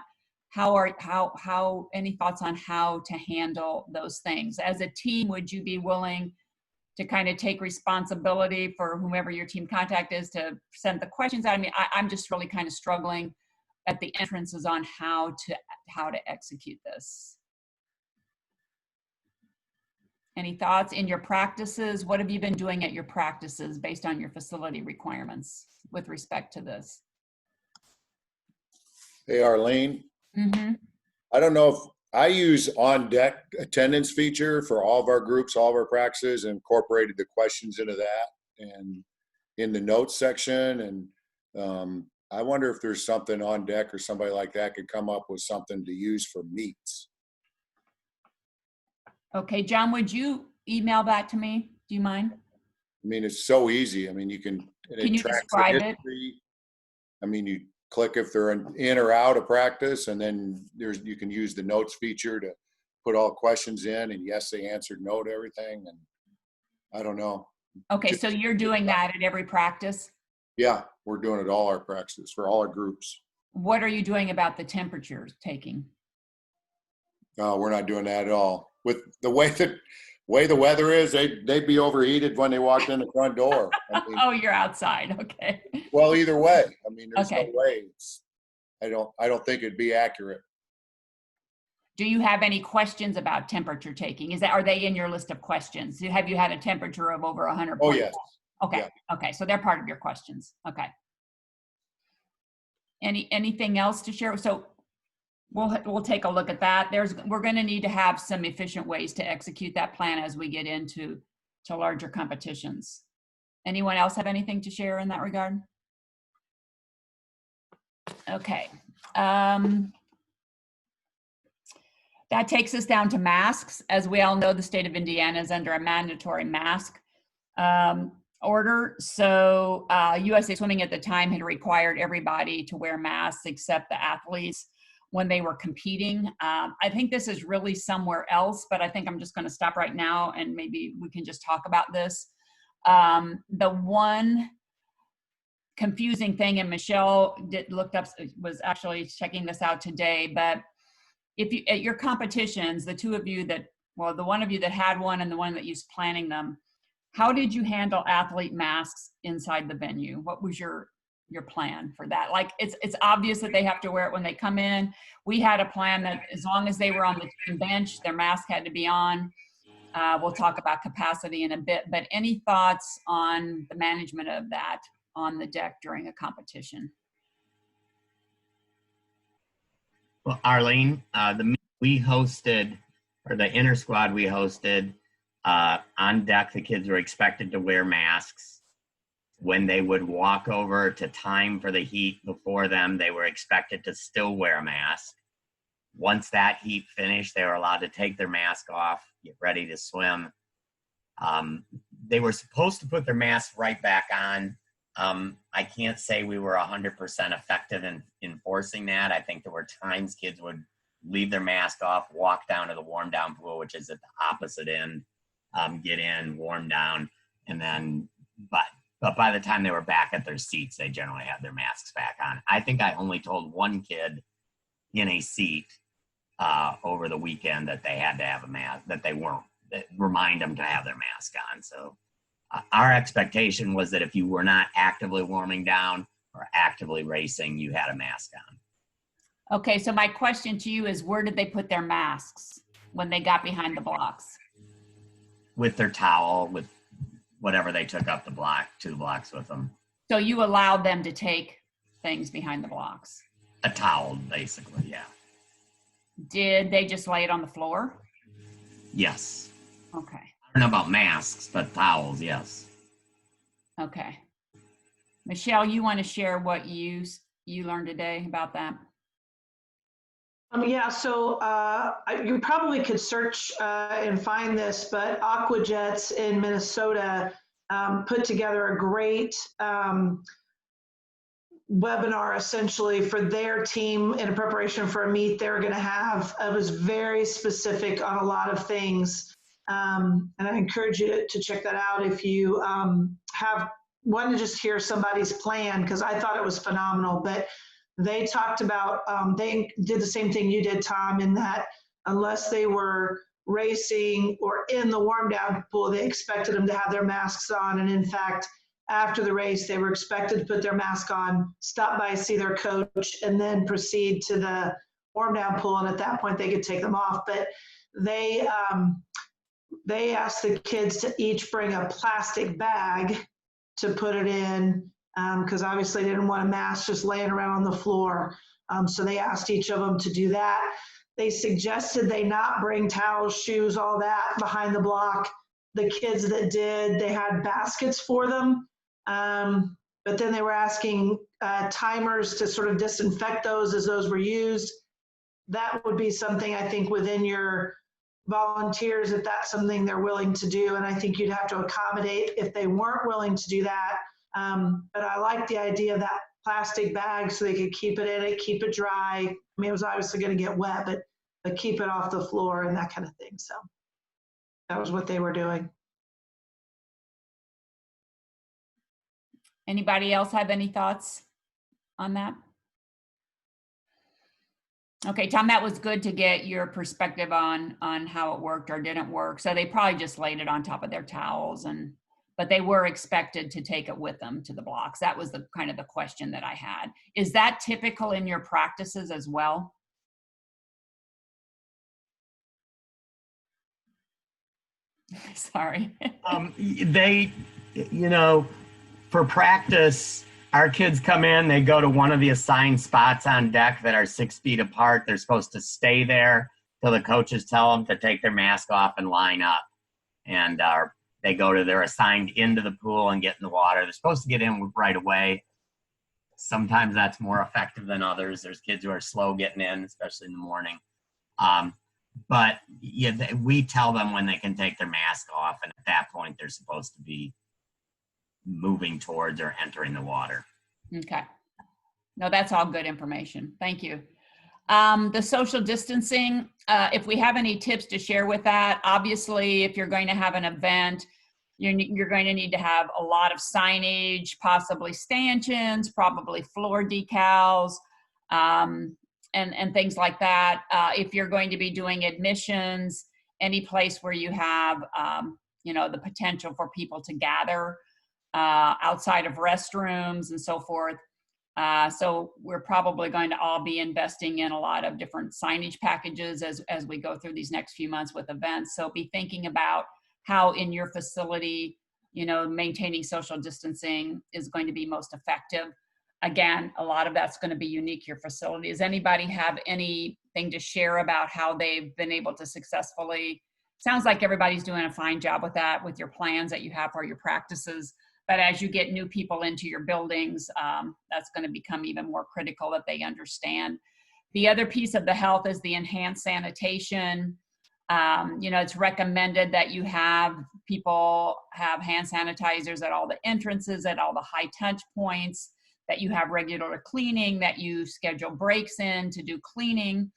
How any thoughts on how to handle those things? As a team, would you be willing to kind of take responsibility for whomever your team contact is to send the questions out? I mean, I'm just really kind of struggling at the entrances on how to execute this. Any thoughts in your practices? What have you been doing at your practices based on your facility requirements with respect to this? Hey, Arlene. Mm-hmm. I don't know if I use on deck attendance feature for all of our groups, all of our practices, and incorporated the questions into that and in the notes section. And I wonder if there's something on deck or somebody like that could come up with something to use for meets. Okay, John, would you email that to me? Do you mind? I mean, it's so easy. I mean, you can You describe it? history. I mean, you click if they're in or out of practice, and then you can use the notes feature to put all questions in, and yes, they answered no to everything. And I don't know. Okay, so you're doing that at every practice? Yeah, we're doing it at all our practices for all our groups. What are you doing about the temperature taking? We're not doing that at all. With the way the weather is, they'd be overheated when they walked in the front door. I mean, Oh, you're outside. Okay. well, either way, I mean, there's Okay. no way. I don't think it'd be accurate. Do you have any questions about temperature taking? Are they in your list of questions? Have you had a temperature of over 100? Oh, yes. Okay. Yeah. Okay. So they're part of your questions. Okay. Anything else to share? So we'll take a look at that. We're going to need to have some efficient ways to execute that plan as we get into larger competitions. Anyone else have anything to share in that regard? Okay. That takes us down to masks. As we all know, the state of Indiana is under a mandatory mask order. So USA Swimming at the time had required everybody to wear masks except the athletes when they were competing. I think this is really somewhere else, but I think I'm just going to stop right now and maybe we can just talk about this. The one confusing thing, and Michelle was actually checking this out today, but if you, at your competitions, the one of you that had one and the one that was planning them, how did you handle athlete masks inside the venue? What was your plan for that? Like, it's obvious that they have to wear it when they come in. We had a plan that as long as they were on the team bench, their mask had to be on. We'll talk about capacity in a bit, but any thoughts on the management of that on the deck during a competition? Well, Arlene, we hosted, or the inter squad we hosted, on deck, the kids were expected to wear masks. When they would walk over to time for the heat before them, they were expected to still wear a mask. Once that heat finished, they were allowed to take their mask off, get ready to swim. They were supposed to put their mask right back on. I can't say we were 100% effective in enforcing that. I think there were times kids would leave their mask off, walk down to the warm down pool, which is at the opposite end, get in, warm down, and then, but by the time they were back at their seats, they generally had their masks back on. I think I only told one kid in a seat over the weekend that they had to have a mask, remind them to have their mask on. So our expectation was that if you were not actively warming down or actively racing, you had a mask on. Okay, so my question to you is, where did they put their masks when they got behind the blocks? With their towel, with whatever they took up the blocks with them. So you allowed them to take things behind the blocks? A towel, basically, yeah. Did they just lay it on the floor? Yes. Okay. I don't know about masks, but towels, yes. Okay. Michelle, you want to share what you you learned today about that? Yeah, so you probably could search and find this, but Aquajets in Minnesota put together a great webinar essentially for their team in preparation for a meet they're going to have. It was very specific on a lot of things. And I encourage you to check that out if you have want to just hear somebody's plan, because I thought it was phenomenal. But they talked about, they did the same thing you did, Tom, in that unless they were racing or in the warm down pool, they expected them to have their masks on. And in fact, after the race, they were expected to put their mask on, stop by, see their coach, and then proceed to the warm down pool. And at that point, they could take them off. But they asked the kids to each bring a plastic bag to put it in, because obviously they didn't want a mask just laying around on the floor. So they asked each of them to do that. They suggested they not bring towels, shoes, all that behind the block. The kids that did, they had baskets for them. But then they were asking timers to sort of disinfect those as those were used. That would be something I think within your volunteers, if that's something they're willing to do. And I think you'd have to accommodate if they weren't willing to do that. But I like the idea of that plastic bag so they could keep it in it, keep it dry. I mean, it was obviously going to get wet, but keep it off the floor and that kind of thing. So that was what they were doing. Anybody else have any thoughts on that? Okay, Tom, that was good to get your perspective on how it worked or didn't work. So they probably just laid it on top of their towels, but they were expected to take it with them to the blocks. That was the kind of the question that I had. Is that typical in your practices as well? Sorry. They, for practice, our kids come in, they go to one of the assigned spots on deck that are 6 feet apart. They're supposed to stay there till the coaches tell them to take their mask off and line up. And they're assigned into the pool and get in the water. They're supposed to get in right away. Sometimes that's more effective than others. There's kids who are slow getting in, especially in the morning. But yeah, we tell them when they can take their mask off, and at that point, they're supposed to be moving towards or entering the water. Okay. No, that's all good information. Thank you. The social distancing, if we have any tips to share with that, obviously, if you're going to have an event, you're going to need to have a lot of signage, possibly stanchions, probably floor decals, and things like that. If you're going to be doing admissions, any place where you have, the potential for people to gather outside of restrooms and so forth. So we're probably going to all be investing in a lot of different signage packages as we go through these next few months with events. So be thinking about how in your facility, maintaining social distancing is going to be most effective. Again, a lot of that's going to be unique to your facility. Does anybody have anything to share about how they've been able to successfully? Sounds like everybody's doing a fine job with that, with your plans that you have for your practices. But as you get new people into your buildings, that's going to become even more critical that they understand. The other piece of the health is the enhanced sanitation. It's recommended that you have people have hand sanitizers at all the entrances, at all the high touch points, that you have regular cleaning, that you schedule breaks in to do cleaning.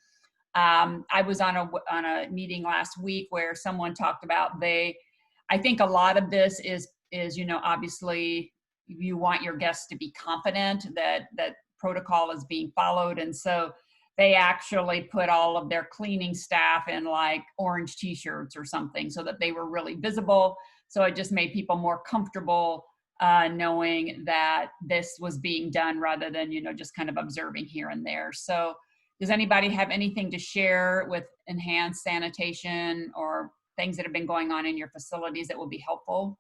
I was on a meeting last week where someone talked about I think a lot of this is obviously you want your guests to be confident that protocol is being followed. And so they actually put all of their cleaning staff in like orange t-shirts or something so that they were really visible. So it just made people more comfortable knowing that this was being done rather than, just kind of observing here and there. So does anybody have anything to share with enhanced sanitation or things that have been going on in your facilities that will be helpful?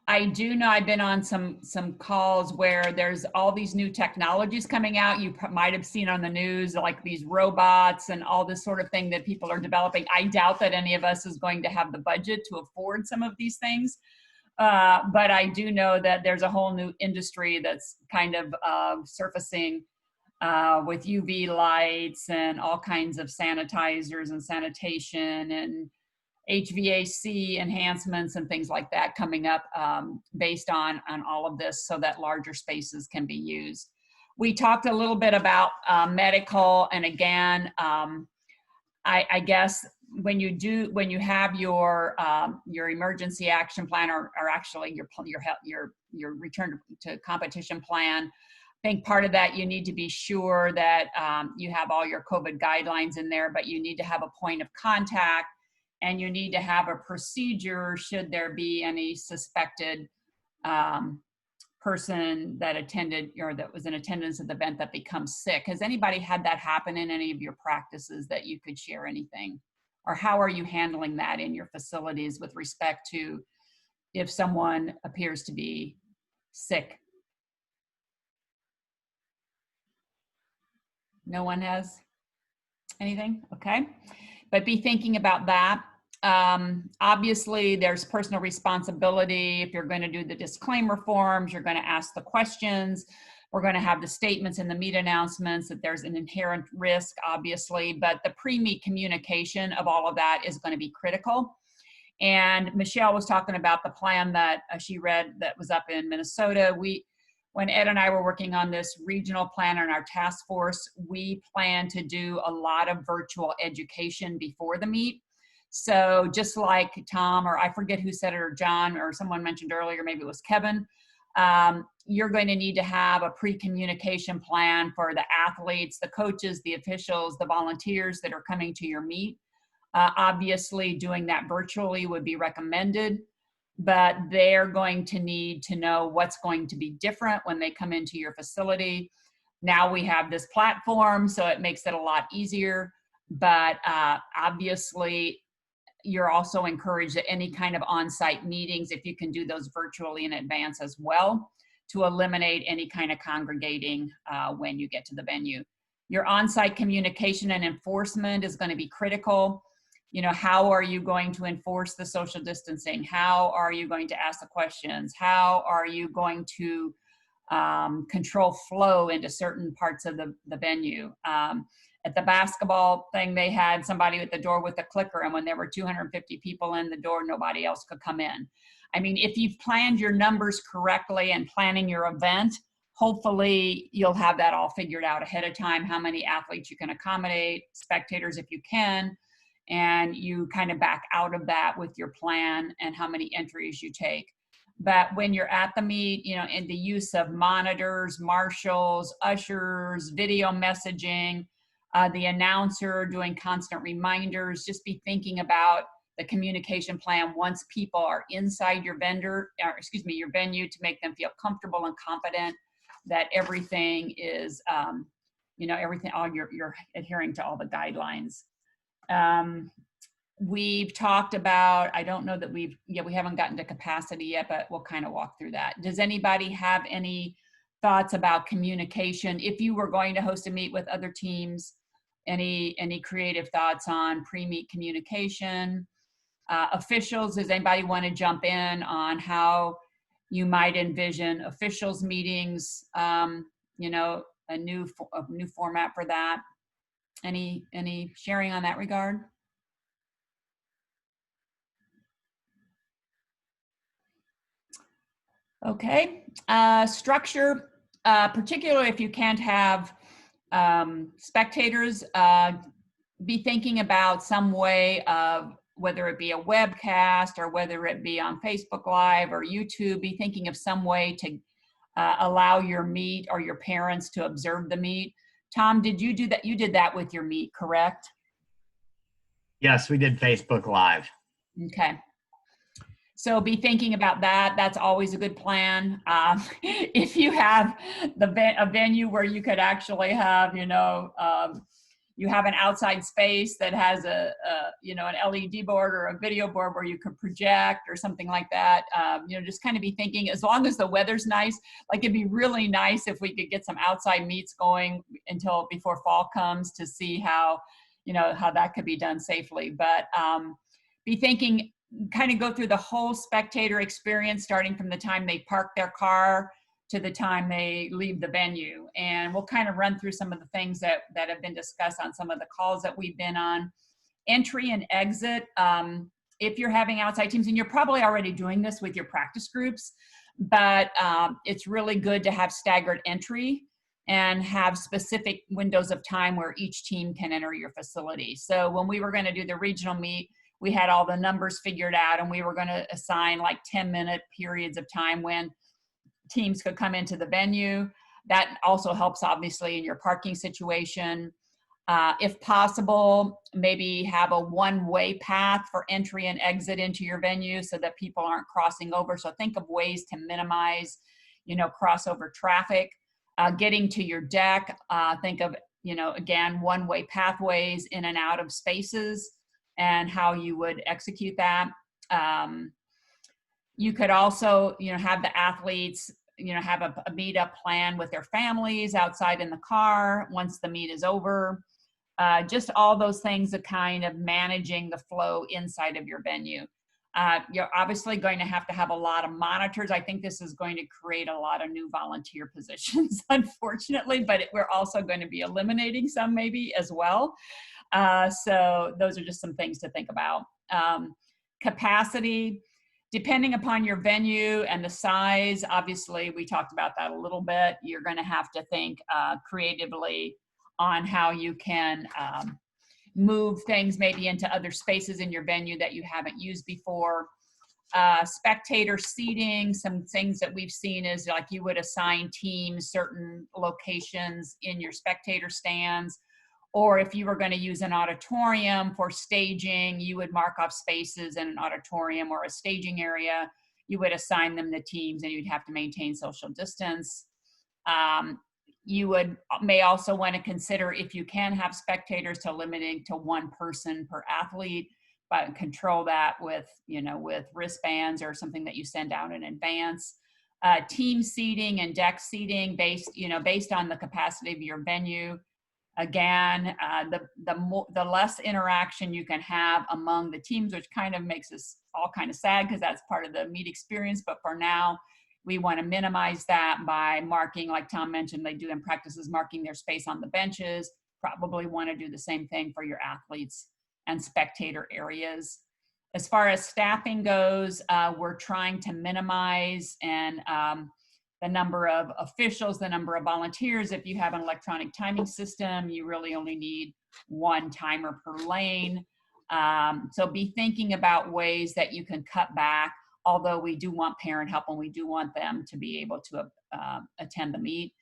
I do know I've been on some calls where there's all these new technologies coming out. You might have seen on the news, like these robots and all this sort of thing that people are developing. I doubt that any of us is going to have the budget to afford some of these things. But I do know that there's a whole new industry that's kind of surfacing with UV lights and all kinds of sanitizers and sanitation and HVAC enhancements and things like that coming up based on all of this, so that larger spaces can be used. We talked a little bit about medical, and again, I guess when you have your emergency action plan, or actually your return to competition plan, I think part of that, you need to be sure that you have all your COVID guidelines in there, but you need to have a point of contact, and you need to have a procedure should there be any suspected person that attended or that was in attendance at the event that becomes sick. Has anybody had that happen in any of your practices that you could share anything? Or how are you handling that in your facilities with respect to if someone appears to be sick? No one has anything? Okay. But be thinking about that. Obviously, there's personal responsibility. If you're going to do the disclaimer forms, you're going to ask the questions. We're going to have the statements in the meet announcements that there's an inherent risk, obviously, but the pre-meet communication of all of that is going to be critical. And Michelle was talking about the plan that she read that was up in Minnesota. When Ed and I were working on this regional plan and our task force, we plan to do a lot of virtual education before the meet. So just like Tom, or I forget who said it, or John, or someone mentioned earlier, maybe it was Kevin, you're going to need to have a pre-communication plan for the athletes, the coaches, the officials, the volunteers that are coming to your meet. Obviously, doing that virtually would be recommended, but they're going to need to know what's going to be different when they come into your facility. Now we have this platform, so it makes it a lot easier, but obviously, you're also encouraged at any kind of on-site meetings, if you can do those virtually in advance as well, to eliminate any kind of congregating when you get to the venue. Your on-site communication and enforcement is going to be critical. You know, how are you going to enforce the social distancing? How are you going to ask the questions? How are you going to control flow into certain parts of the venue? At the basketball thing, they had somebody at the door with a clicker, and when there were 250 people in the door, nobody else could come in. I mean, if you've planned your numbers correctly and planning your event, hopefully you'll have that all figured out ahead of time, how many athletes you can accommodate, spectators if you can, and you kind of back out of that with your plan and how many entries you take. But when you're at the meet, you know, in the use of monitors, marshals, ushers, video messaging, the announcer doing constant reminders, just be thinking about the communication plan once people are inside your your venue, to make them feel comfortable and confident that everything is, you're adhering to all the guidelines. We've talked about, I don't know that we haven't gotten to capacity yet, but we'll kind of walk through that. Does anybody have any thoughts about communication? If you were going to host a meet with other teams, any creative thoughts on pre-meet communication? Officials, does anybody want to jump in on how you might envision officials meetings, you know, a new format for that? Any sharing on that regard? Okay, structure, particularly if you can't have spectators, be thinking about some way of, whether it be a webcast or whether it be on Facebook Live or YouTube, be thinking of some way to allow your meet or your parents to observe the meet. Tom, did you do that? You did that with your meet, correct? Yes, we did Facebook Live. Okay. So be thinking about that. That's always a good plan. If you have a venue where you could actually have, you have an outside space that has an LED board or a video board where you could project or something like that. Just kind of be thinking, as long as the weather's nice, like it'd be really nice if we could get some outside meets going until before fall comes, to see how that could be done safely. But be thinking kind of go through the whole spectator experience, starting from the time they park their car to the time they leave the venue. And we'll kind of run through some of the things that have been discussed on some of the calls that we've been on. Entry and exit. If you're having outside teams, and you're probably already doing this with your practice groups, but it's really good to have staggered entry and have specific windows of time where each team can enter your facility. So when we were going to do the regional meet, we had all the numbers figured out, and we were going to assign like 10-minute periods of time when teams could come into the venue. That also helps, obviously, in your parking situation. If possible, maybe have a one-way path for entry and exit into your venue so that people aren't crossing over. So think of ways to minimize, crossover traffic. Getting to your deck, think of, again, one-way pathways in and out of spaces and how you would execute that. You could also, have the athletes, have a meetup plan with their families outside in the car once the meet is over. Just all those things of kind of managing the flow inside of your venue. You're obviously going to have a lot of monitors. I think this is going to create a lot of new volunteer positions, unfortunately, but we're also going to be eliminating some maybe as well. So those are just some things to think about. Capacity, depending upon your venue and the size, obviously we talked about that a little bit. You're going to have to think creatively on how you can move things maybe into other spaces in your venue that you haven't used before. Spectator seating, some things that we've seen is like you would assign teams certain locations in your spectator stands, or if you were going to use an auditorium for staging, you would mark off spaces in an auditorium or a staging area. You would assign them to teams, and you'd have to maintain social distance. You may also want to consider, if you can have spectators, to limiting to one person per athlete, but control that with wristbands or something that you send out in advance. Team seating and deck seating based on the capacity of your venue. Again, the less interaction you can have among the teams, which kind of makes us all kind of sad because that's part of the meet experience. But for now, we want to minimize that by marking, like Tom mentioned, they do in practices, marking their space on the benches. Probably want to do the same thing for your athletes and spectator areas. As far as staffing goes, we're trying to minimize the number of officials, the number of volunteers. If you have an electronic timing system, you really only need one timer per lane. So be thinking about ways that you can cut back, although we do want parent help and we do want them to be able to attend the meet.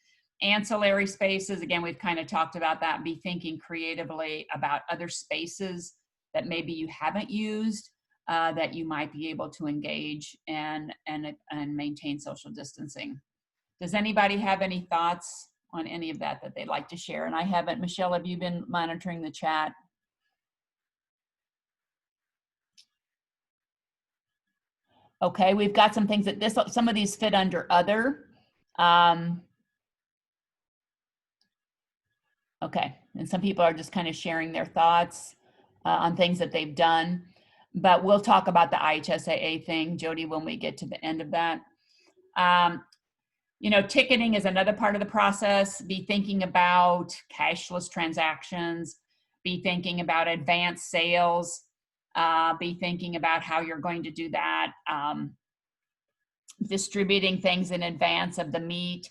Ancillary spaces, again, we've kind of talked about that. Be thinking creatively about other spaces that maybe you haven't used that you might be able to engage and maintain social distancing. Does anybody have any thoughts on any of that they'd like to share? And I haven't. Michelle, have you been monitoring the chat? Okay, we've got some things that some of these fit under other. Okay, and some people are just kind of sharing their thoughts on things that they've done. But we'll talk about the IHSAA thing, Jody, when we get to the end of that. Ticketing is another part of the process. Be thinking about cashless transactions. Be thinking about advanced sales. Be thinking about how you're going to do that. Distributing things in advance of the meet.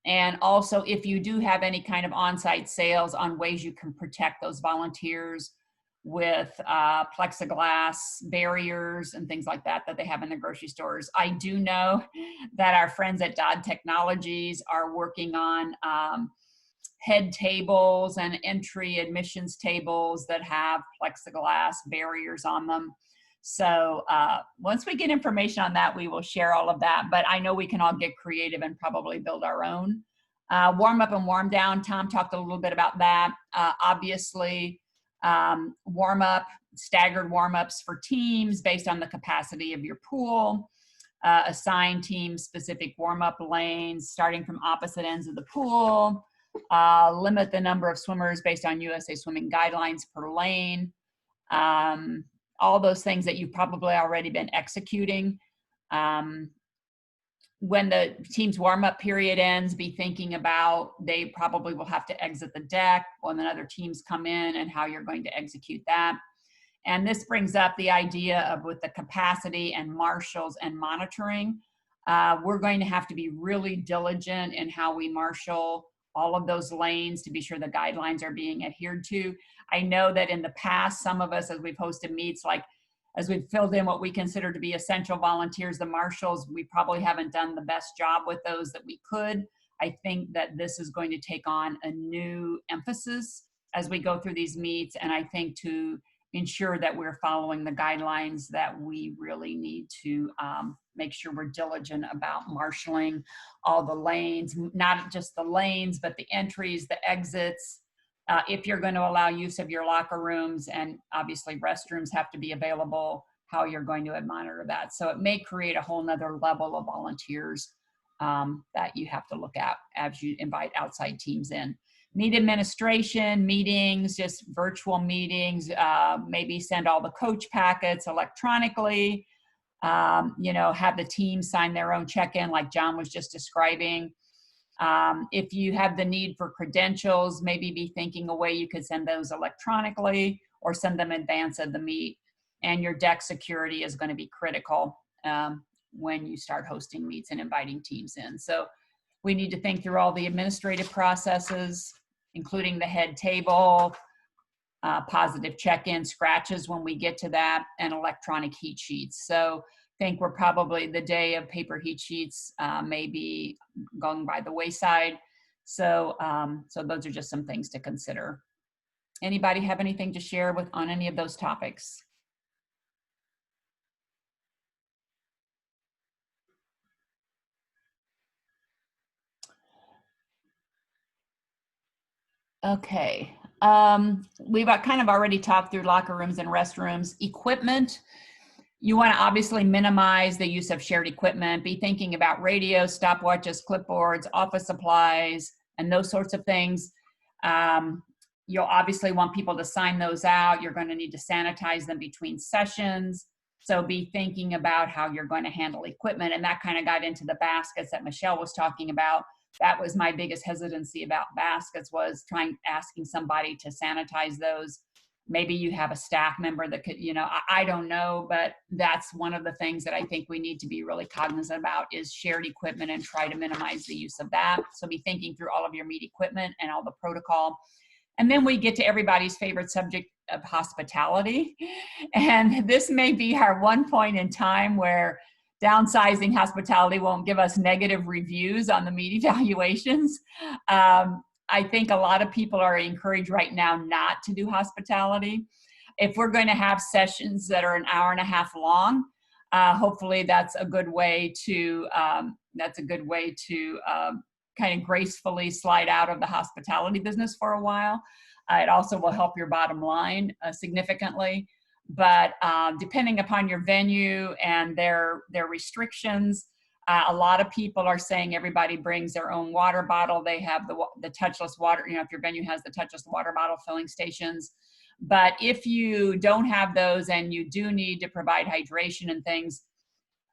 And also, if you do have any kind of on-site sales, on ways you can protect those volunteers with plexiglass barriers and things like that they have in the grocery stores. I do know that our friends at Dodd Technologies are working on head tables and entry admissions tables that have plexiglass barriers on them. So once we get information on that, we will share all of that. But I know we can all get creative and probably build our own. Warm up and warm down. Tom talked a little bit about that. Obviously, warm up, staggered warm ups for teams based on the capacity of your pool. Assign teams specific warm up lanes starting from opposite ends of the pool. Limit the number of swimmers based on USA Swimming guidelines per lane. all those things that you've probably already been executing. When the team's warm-up period ends, be thinking about they probably will have to exit the deck when the other teams come in and how you're going to execute that. And this brings up the idea of with the capacity and marshals and monitoring, we're going to have to be really diligent in how we marshal all of those lanes to be sure the guidelines are being adhered to. I know that in the past, some of us, as we've hosted meets, like as we've filled in what we consider to be essential volunteers, the marshals, we probably haven't done the best job with those that we could. I think that this is going to take on a new emphasis as we go through these meets, and I think to ensure that we're following the guidelines, that we really need to make sure we're diligent about marshaling all the lanes, not just the lanes, but the entries, the exits. If you're going to allow use of your locker rooms, and obviously restrooms have to be available, how you're going to monitor that. So it may create a whole nother level of volunteers that you have to look at as you invite outside teams in. Meet administration, meetings, just virtual meetings, maybe send all the coach packets electronically, have the team sign their own check-in like John was just describing. If you have the need for credentials, maybe be thinking a way you could send those electronically or send them in advance of the meet. And your deck security is going to be critical when you start hosting meets and inviting teams in. So we need to think through all the administrative processes, including the head table, positive check-in, scratches when we get to that, and electronic heat sheets. So I think we're probably, the day of paper heat sheets may be going by the wayside. So, so those are just some things to consider. Anybody have anything to share on any of those topics? Okay. We've kind of already talked through locker rooms and restrooms. Equipment, you want to obviously minimize the use of shared equipment. Be thinking about radios, stopwatches, clipboards, office supplies, and those sorts of things. You'll obviously want people to sign those out. You're going to need to sanitize them between sessions. So be thinking about how you're going to handle equipment. And that kind of got into the baskets that Michelle was talking about. That was my biggest hesitancy about baskets, was asking somebody to sanitize those. Maybe you have a staff member that could, I don't know, but that's one of the things that I think we need to be really cognizant about is shared equipment and try to minimize the use of that. So be thinking through all of your meet equipment and all the protocol. And then we get to everybody's favorite subject of hospitality. And this may be our one point in time where downsizing hospitality won't give us negative reviews on the meet evaluations. I think a lot of people are encouraged right now not to do hospitality. If we're going to have sessions that are an hour and a half long, hopefully that's a good way to kind of gracefully slide out of the hospitality business for a while. It also will help your bottom line significantly. But depending upon your venue and their restrictions, a lot of people are saying everybody brings their own water bottle. They have the touchless water, if your venue has the touchless water bottle filling stations. But if you don't have those and you do need to provide hydration and things,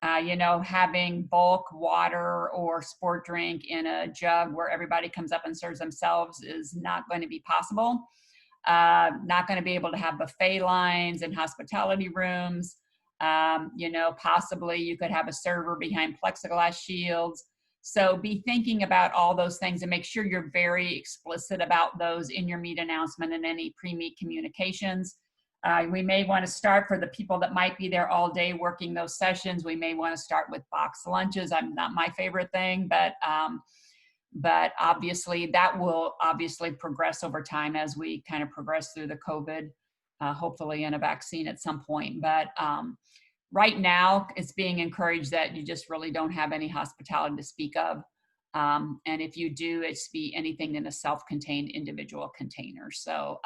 having bulk water or sport drink in a jug where everybody comes up and serves themselves is not going to be possible. Not going to be able to have buffet lines in hospitality rooms. Possibly you could have a server behind plexiglass shields. So be thinking about all those things and make sure you're very explicit about those in your meet announcement and any pre-meet communications. We may want to start, for the people that might be there all day working those sessions, we may want to start with box lunches. Not my favorite thing, but obviously that will progress over time as we kind of progress through the COVID, hopefully in a vaccine at some point. But right now it's being encouraged that you just really don't have any hospitality to speak of. And if you do, it's be anything in a self-contained individual container. So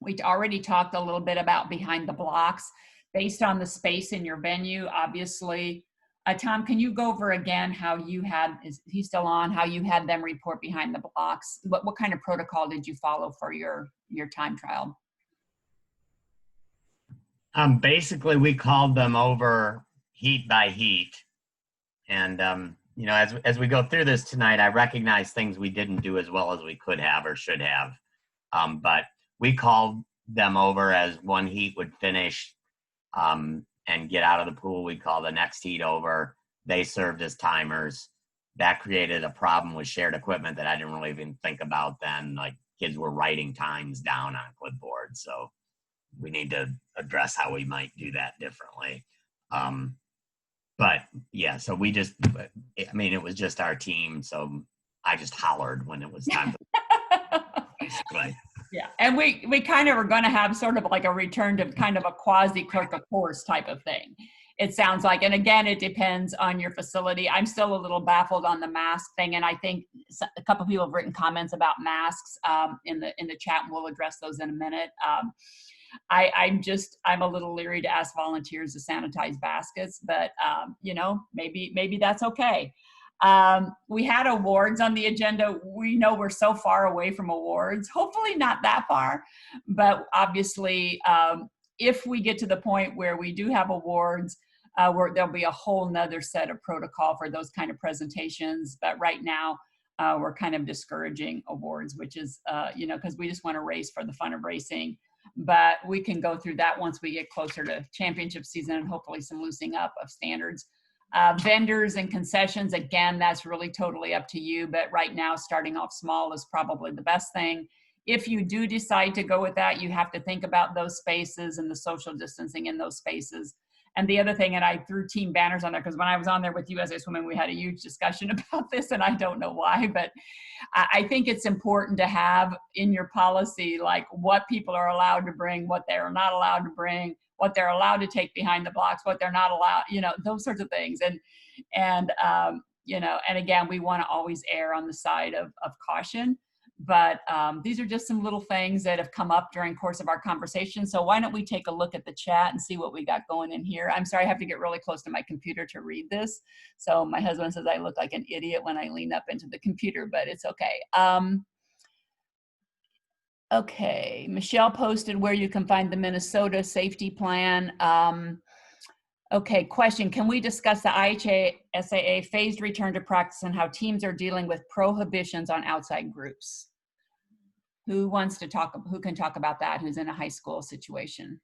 we already talked a little bit about behind the blocks based on the space in your venue, obviously. Tom, can you go over again how you had, is he still on, how you had them report behind the blocks? What kind of protocol did you follow for your time trial? Basically, we called them over heat by heat. And, as we go through this tonight, I recognize things we didn't do as well as we could have or should have. But we called them over as one heat would finish and get out of the pool. We'd call the next heat over. They served as timers. That created a problem with shared equipment that I didn't really even think about then. Like kids were writing times down on clipboard. So we need to address how we might do that differently. But yeah, so we just, it was just our team. So I just hollered when it was time to play. Yeah, and we kind of are going to have sort of like a return to kind of a quasi clerk of course type of thing. It sounds like, and again, it depends on your facility. I'm still a little baffled on the mask thing, and I think a couple of people have written comments about masks in the chat, and we'll address those in a minute. I'm a little leery to ask volunteers to sanitize baskets, but maybe that's okay. We had awards on the agenda. We know we're so far away from awards, hopefully not that far, but obviously if we get to the point where we do have awards, there'll be a whole nother set of protocol for those kind of presentations. But right now we're kind of discouraging awards, which is, because we just want to race for the fun of racing. But we can go through that once we get closer to championship season and hopefully some loosening up of standards. Vendors and concessions, again, that's really totally up to you. But right now, starting off small is probably the best thing. If you do decide to go with that, you have to think about those spaces and the social distancing in those spaces. And the other thing, and I threw team banners on there because when I was on there with USA Swimming, we had a huge discussion about this, and I don't know why, but I think it's important to have in your policy, like what people are allowed to bring, what they're not allowed to bring, what they're allowed to take behind the blocks, what they're not allowed, those sorts of things. And again, we want to always err on the side of caution. But these are just some little things that have come up during the course of our conversation. So why don't we take a look at the chat and see what we got going in here. I'm sorry, I have to get really close to my computer to read this. So my husband says I look like an idiot when I lean up into the computer, but it's okay. Okay, Michelle posted where you can find the Minnesota safety plan. Okay, question, can we discuss the IHSAA phased return to practice and how teams are dealing with prohibitions on outside groups? Who can talk about that, who's in a high school situation?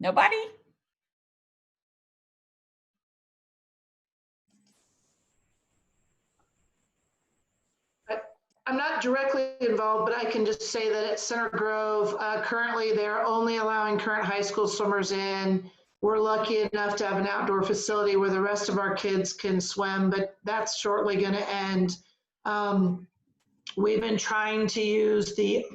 Nobody? I'm not directly involved, but I can just say that at Center Grove, currently they're only allowing current high school swimmers in. We're lucky enough to have an outdoor facility where the rest of our kids can swim, but that's shortly going to end. We've been trying to use the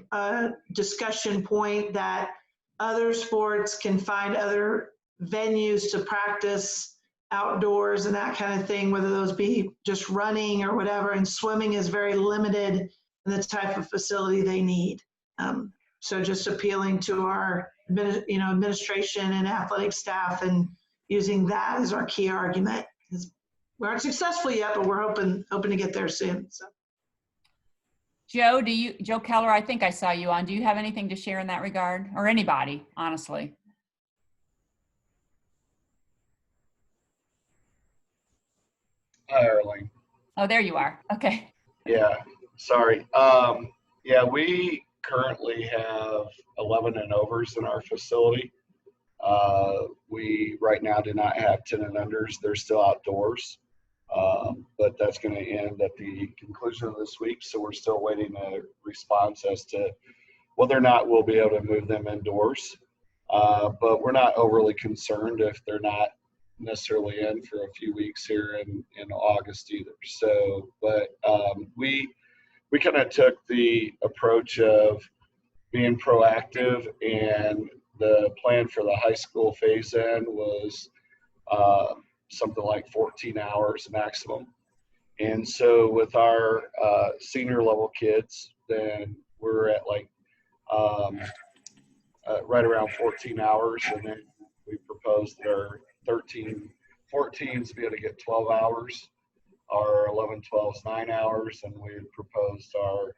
discussion point that other sports can find other venues to practice outdoors and that kind of thing, whether those be just running or whatever, and swimming is very limited in the type of facility they need. So just appealing to our administration and athletic staff and using that as our key argument. We aren't successful yet, but we're hoping to get there soon. So. Joe Keller, I think I saw you on. Do you have anything to share in that regard? Or anybody, honestly? Hi, Arlene. Oh, there you are. Okay. Yeah, sorry. Yeah, we currently have 11 and overs in our facility. We right now do not have 10 and unders. They're still outdoors, but that's going to end at the conclusion of this week. So we're still waiting a response as to whether or not we'll be able to move them indoors. But we're not overly concerned if they're not necessarily in for a few weeks here in August either. So, but we kind of took the approach of being proactive, and the plan for the high school phase-in was something like 14 hours maximum. And so with our senior level kids, then we're at like right around 14 hours, and then we proposed that our 14s be able to get 12 hours. our 11, 12s 9 hours, and we had proposed our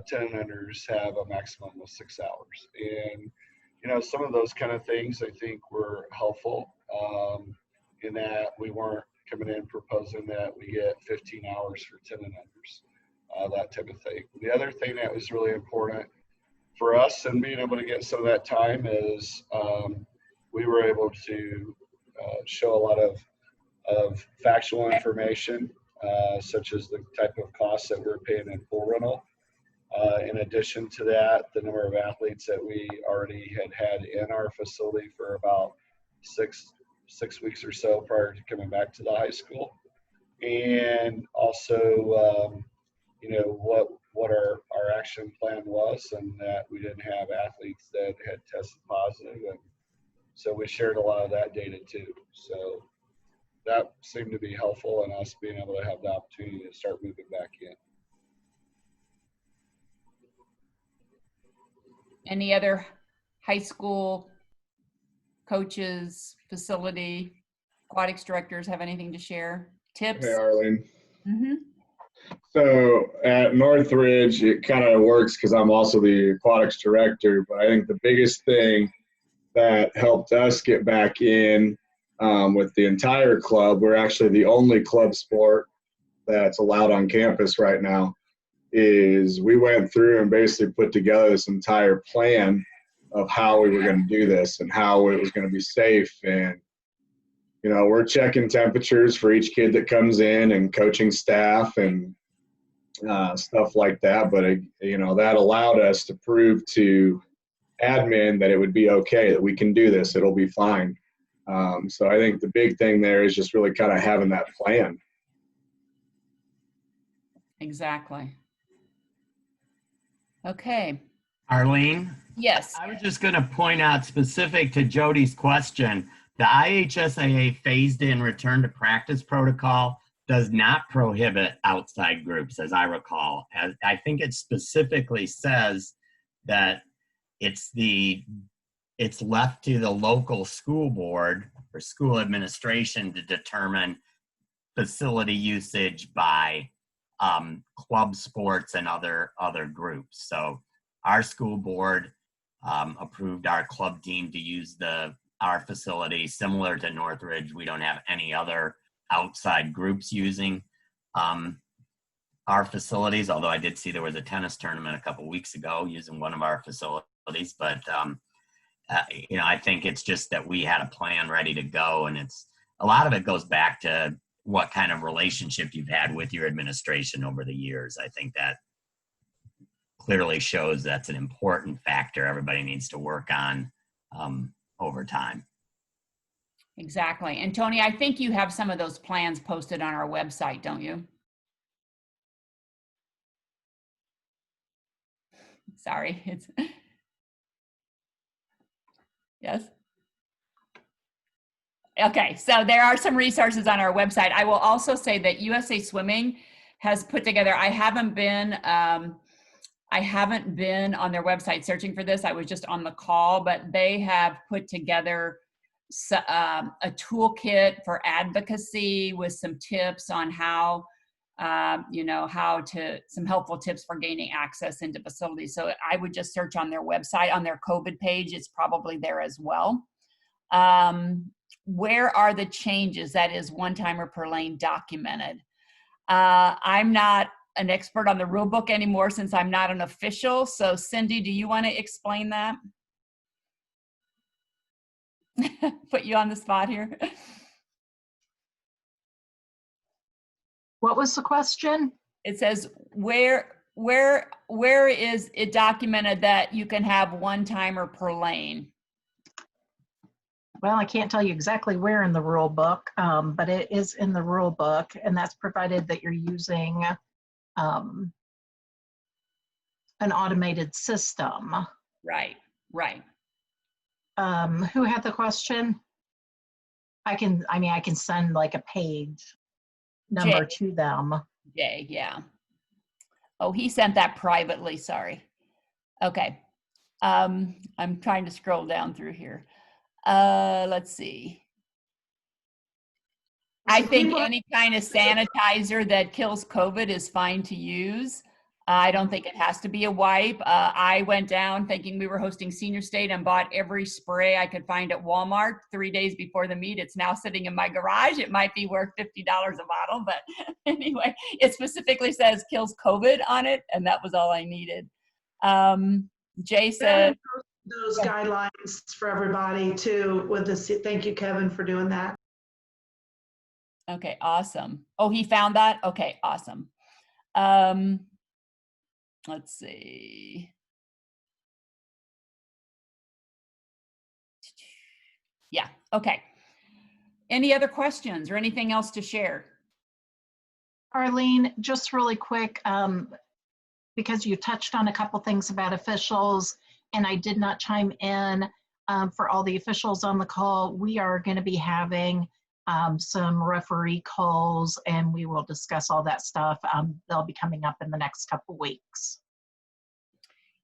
10 and unders have a maximum of 6 hours. And some of those kind of things I think were helpful in that we weren't coming in proposing that we get 15 hours for 10 and unders, that type of thing. The other thing that was really important for us and being able to get some of that time is we were able to show a lot of factual information, such as the type of costs that we're paying in pool rental. In addition to that, the number of athletes that we already had in our facility for about six weeks or so prior to coming back to the high school, and also what our action plan was, and that we didn't have athletes that had tested positive, and so we shared a lot of that data too. So that seemed to be helpful in us being able to have the opportunity to start moving back in. Any other high school coaches, facility, aquatics directors have anything to share? Tips? Hey, Arlene. Mm-hmm. So at Northridge, it kind of works because I'm also the aquatics director, but I think the biggest thing that helped us get back in with the entire club, we're actually the only club sport that's allowed on campus right now, is we went through and basically put together this entire plan of how we were going to do this and how it was going to be safe. And we're checking temperatures for each kid that comes in and coaching staff and stuff like that. But, that allowed us to prove to admin that it would be okay, that we can do this, it'll be fine. So I think the big thing there is just really kind of having that plan. Exactly. Okay. Arlene? Yes. I was just going to point out, specific to Jody's question, the IHSAA phased-in return to practice protocol does not prohibit outside groups, as I recall. I think it specifically says that it's left to the local school board or school administration to determine facility usage by club sports and other groups. So our school board approved our club team to use our facility. Similar to Northridge, we don't have any other outside groups using our facilities, although I did see there was a tennis tournament a couple weeks ago using one of our facilities. But I think it's just that we had a plan ready to go, and a lot of it goes back to what kind of relationship you've had with your administration over the years. I think that clearly shows that's an important factor everybody needs to work on over time. Exactly. And Tony, I think you have some of those plans posted on our website, don't you? Sorry, yes. Okay, so there are some resources on our website. I will also say that USA Swimming has put together, I haven't been on their website searching for this. I was just on the call, but they have put together a toolkit for advocacy with some tips on how, some helpful tips for gaining access into facilities. So I would just search on their website, on their COVID page. It's probably there as well. Where are the changes? That is one-timer per lane documented. I'm not an expert on the rule book anymore since I'm not an official. So Cindy, do you want to explain that? Put you on the spot here. What was the question? It says, where is it documented that you can have one timer per lane? Well, I can't tell you exactly where in the rule book, but it is in the rule book, and that's provided that you're using an automated system. Right. Who had the question? I can send like a page number to them. Jay, yeah. Oh, he sent that privately, sorry. Okay. I'm trying to scroll down through here. Let's see. I think People- any kind of sanitizer that kills COVID is fine to use. I don't think it has to be a wipe. I went down thinking we were hosting Senior State and bought every spray I could find at Walmart 3 days before the meet. It's now sitting in my garage. It might be worth $50 a bottle, but anyway, it specifically says kills COVID on it, and that was all I needed. Jay said, those guidelines for everybody too with this. Thank you, Kevin, for doing that. okay, awesome. Oh, he found that? Okay, awesome. Let's see. Yeah, okay. Any other questions or anything else to share? Arlene, just really quick, because you touched on a couple things about officials, and I did not chime in for all the officials on the call. We are going to be having some referee calls, and we will discuss all that stuff. They'll be coming up in the next couple weeks.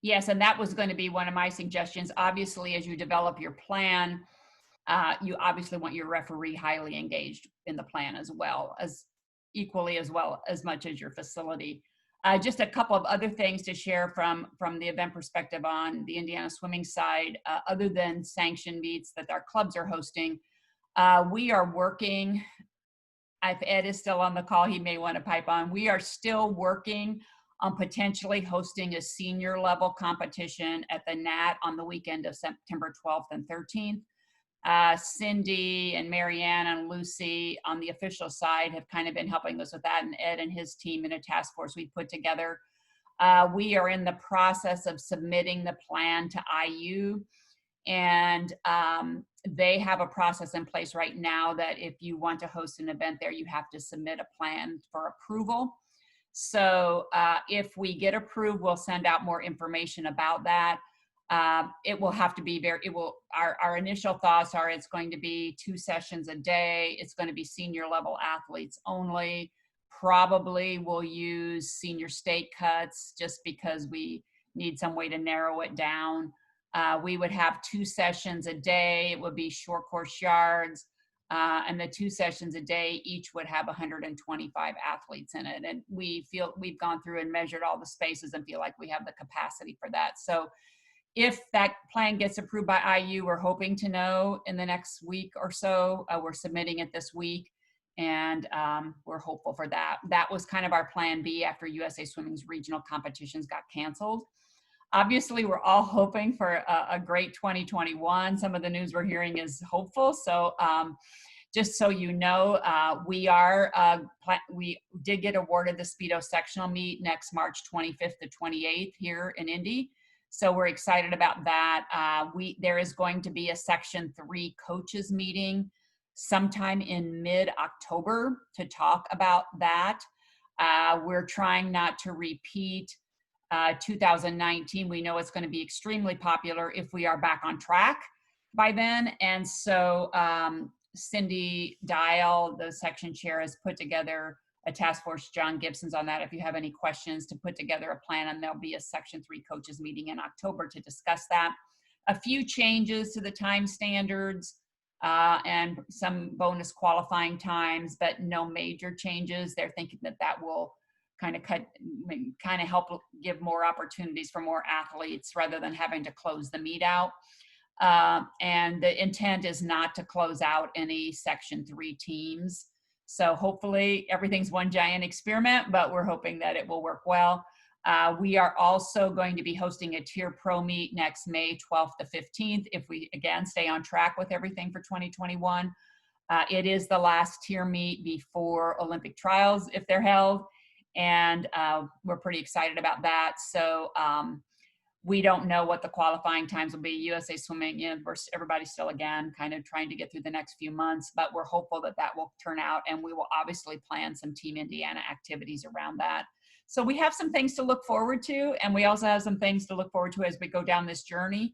Yes, and that was going to be one of my suggestions. Obviously, as you develop your plan, you obviously want your referee highly engaged in the plan as well as much as your facility. Just a couple of other things to share from the event perspective on the Indiana swimming side, other than sanctioned meets that our clubs are hosting. We are working, if Ed is still on the call, he may want to pipe on. We are still working on potentially hosting a senior level competition at the NAT on the weekend of September 12th and 13th. Cindy and Marianne and Lucy on the official side have kind of been helping us with that, and Ed and his team in a task force we put together. We are in the process of submitting the plan to IU, and they have a process in place right now that if you want to host an event there, you have to submit a plan for approval. So if we get approved, we'll send out more information about that. It will have to be our initial thoughts are it's going to be 2 sessions a day. It's going to be senior level athletes only. Probably we'll use senior state cuts just because we need some way to narrow it down. We would have 2 sessions a day. It would be short course yards. And the 2 sessions a day each would have 125 athletes in it. And we've gone through and measured all the spaces and feel like we have the capacity for that. So if that plan gets approved by IU, we're hoping to know in the next week or so. We're submitting it this week, and we're hopeful for that. That was kind of our plan B after USA Swimming's regional competitions got canceled. Obviously, we're all hoping for a great 2021. Some of the news we're hearing is hopeful. So just so you know, we did get awarded the Speedo sectional meet next March 25th to 28th here in Indy. So we're excited about that. There is going to be a Section 3 coaches meeting sometime in mid-October to talk about that. We're trying not to repeat 2019. We know it's going to be extremely popular if we are back on track by then. And so Cindy Dial, the section chair, has put together a task force. John Gibson's on that if you have any questions, to put together a plan, and there'll be a Section 3 coaches meeting in October to discuss that. A few changes to the time standards and some bonus qualifying times, but no major changes. They're thinking that will kind of help give more opportunities for more athletes rather than having to close the meet out. And the intent is not to close out any Section 3 teams. So hopefully everything's one giant experiment, but we're hoping that it will work well. We are also going to be hosting a Tier Pro meet next May 12th to 15th if we, again, stay on track with everything for 2021. It is the last tier meet before Olympic trials if they're held, and we're pretty excited about that. So we don't know what the qualifying times will be. USA Swimming, everybody's still, again, kind of trying to get through the next few months, but we're hopeful that that will turn out, and we will obviously plan some Team Indiana activities around that. So we have some things to look forward to, and we also have some things to look forward to as we go down this journey.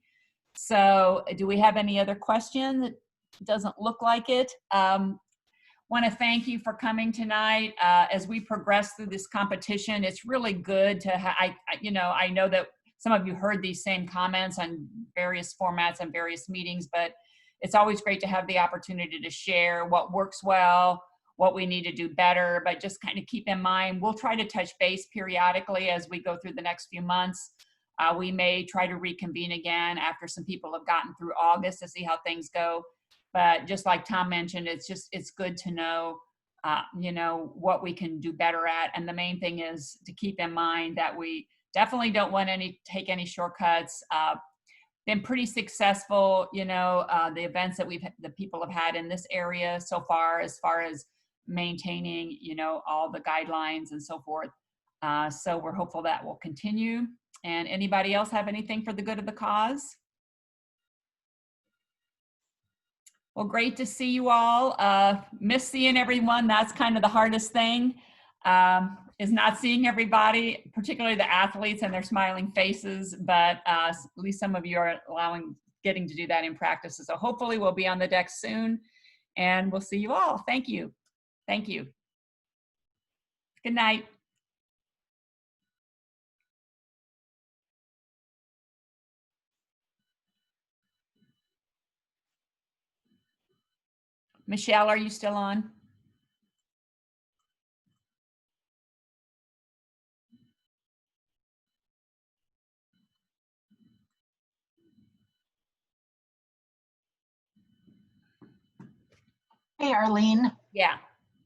So do we have any other questions? It doesn't look like it. Want to thank you for coming tonight. As we progress through this competition, it's really good to I know that some of you heard these same comments on various formats and various meetings, but it's always great to have the opportunity to share what works well, what we need to do better, but just kind of keep in mind, we'll try to touch base periodically as we go through the next few months. We may try to reconvene again after some people have gotten through August to see how things go. But just like Tom mentioned, it's good to know, what we can do better at. And the main thing is to keep in mind that we definitely don't want take any shortcuts. Been pretty successful, the events that the people have had in this area so far, as far as maintaining, all the guidelines and so forth. So we're hopeful that will continue. And anybody else have anything for the good of the cause? Well, great to see you all. Miss seeing everyone. That's kind of the hardest thing, is not seeing everybody, particularly the athletes and their smiling faces. But at least some of you are getting to do that in practice. So hopefully we'll be on the deck soon, and we'll see you all. Thank you. Thank you. Good night. Michelle, are you still on? Hey, Arlene. Yeah.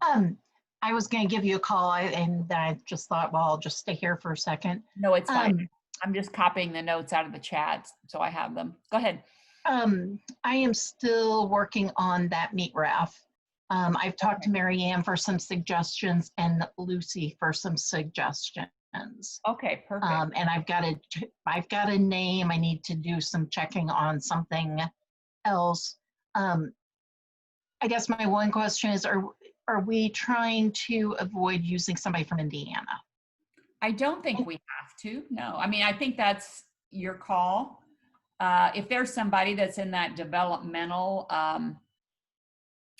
I was going to give you a call, and I just thought, well, I'll just stay here for a second. No, it's fine. I'm just copying the notes out of the chat, so I have them. Go ahead. I am still working on that meat RAF. I've talked to Mary Ann for some suggestions and Lucy for some suggestions. Okay, perfect. And I've got a name. I need to do some checking on something else. I guess my one question is, are we trying to avoid using somebody from Indiana? I don't think we have to. No, I mean, I think that's your call. If there's somebody that's in that developmental,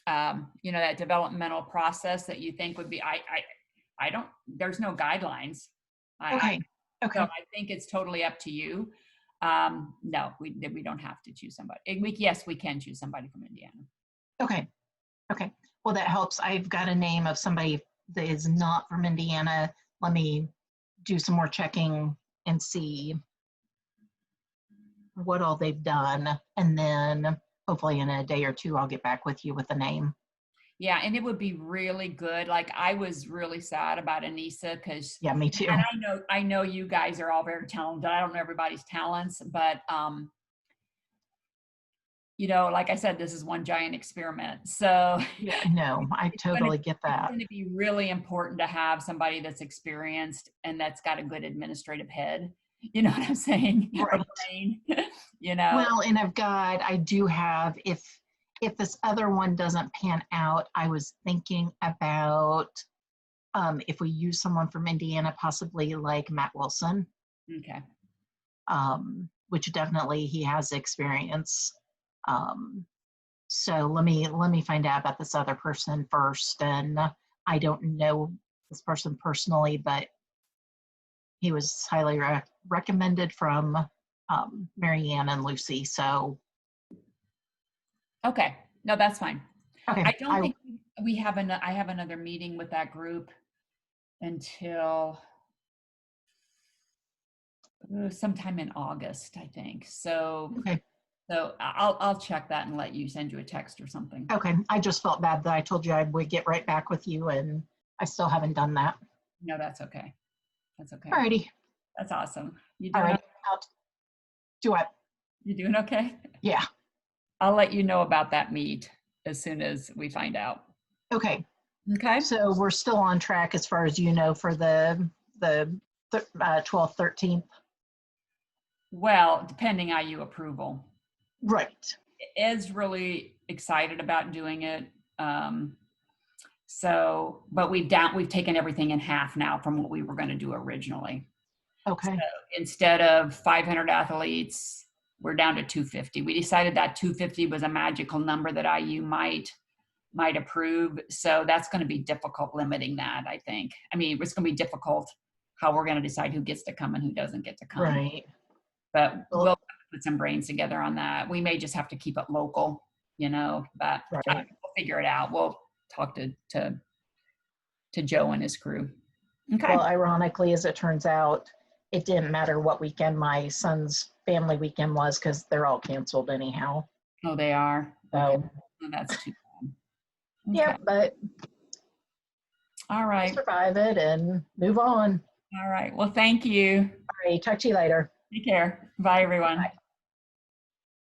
that developmental process that you think would be, I don't, there's no guidelines. Okay. So I think it's totally up to you. No, we don't have to choose somebody. Yes, we can choose somebody from Indiana. Okay. Well, that helps. I've got a name of somebody that is not from Indiana. Let me do some more checking and see what all they've done. And then hopefully in a day or two, I'll get back with you with the name. Yeah, and it would be really good. Like, I was really sad about Anissa because yeah, me too. And I know you guys are all very talented. I don't know everybody's talents, but like I said, this is one giant experiment. So yeah, no, I totally get that. It's going to be really important to have somebody that's experienced and that's got a good administrative head. You know what I'm saying? Right. Brain, Well, and I do have, if this other one doesn't pan out, I was thinking about if we use someone from Indiana, possibly like Matt Wilson. Okay. Which definitely he has experience. So let me find out about this other person first. And I don't know this person personally, but he was highly recommended from Mary Ann and Lucy. So. Okay. No, that's fine. Okay. I don't think we have I have another meeting with that group until sometime in August, I think. So. Okay. So I'll check that and send you a text or something. Okay. I just felt bad that I told you I would get right back with you, and I still haven't done that. No, that's okay. That's okay. Alrighty. That's awesome. You doing? All right. Okay? Do what? You doing okay? Yeah. I'll let you know about that meet as soon as we find out. Okay. Okay. So we're still on track as far as for the 12th, 13th. Well, depending on you approval. Right. Ed's really excited about doing it. But we've taken everything in half now from what we were going to do originally. Okay. So instead of 500 athletes, we're down to 250. We decided that 250 was a magical number that IU might approve. So that's going to be difficult limiting that, I think. I mean, it's going to be difficult how we're going to decide who gets to come and who doesn't get to come. Right. But we'll put some brains together on that. We may just have to keep it local, but right. we'll figure it out. We'll talk to Joe and his crew. Okay. Well, ironically, as it turns out, it didn't matter what weekend my son's family weekend was because they're all canceled anyhow. Oh, they are. So, Okay. Well, that's too bad. yeah, Okay. but All right. survive it and move on. All right. Well, thank you. All right, talk to you later. Take care. Bye, everyone. Bye.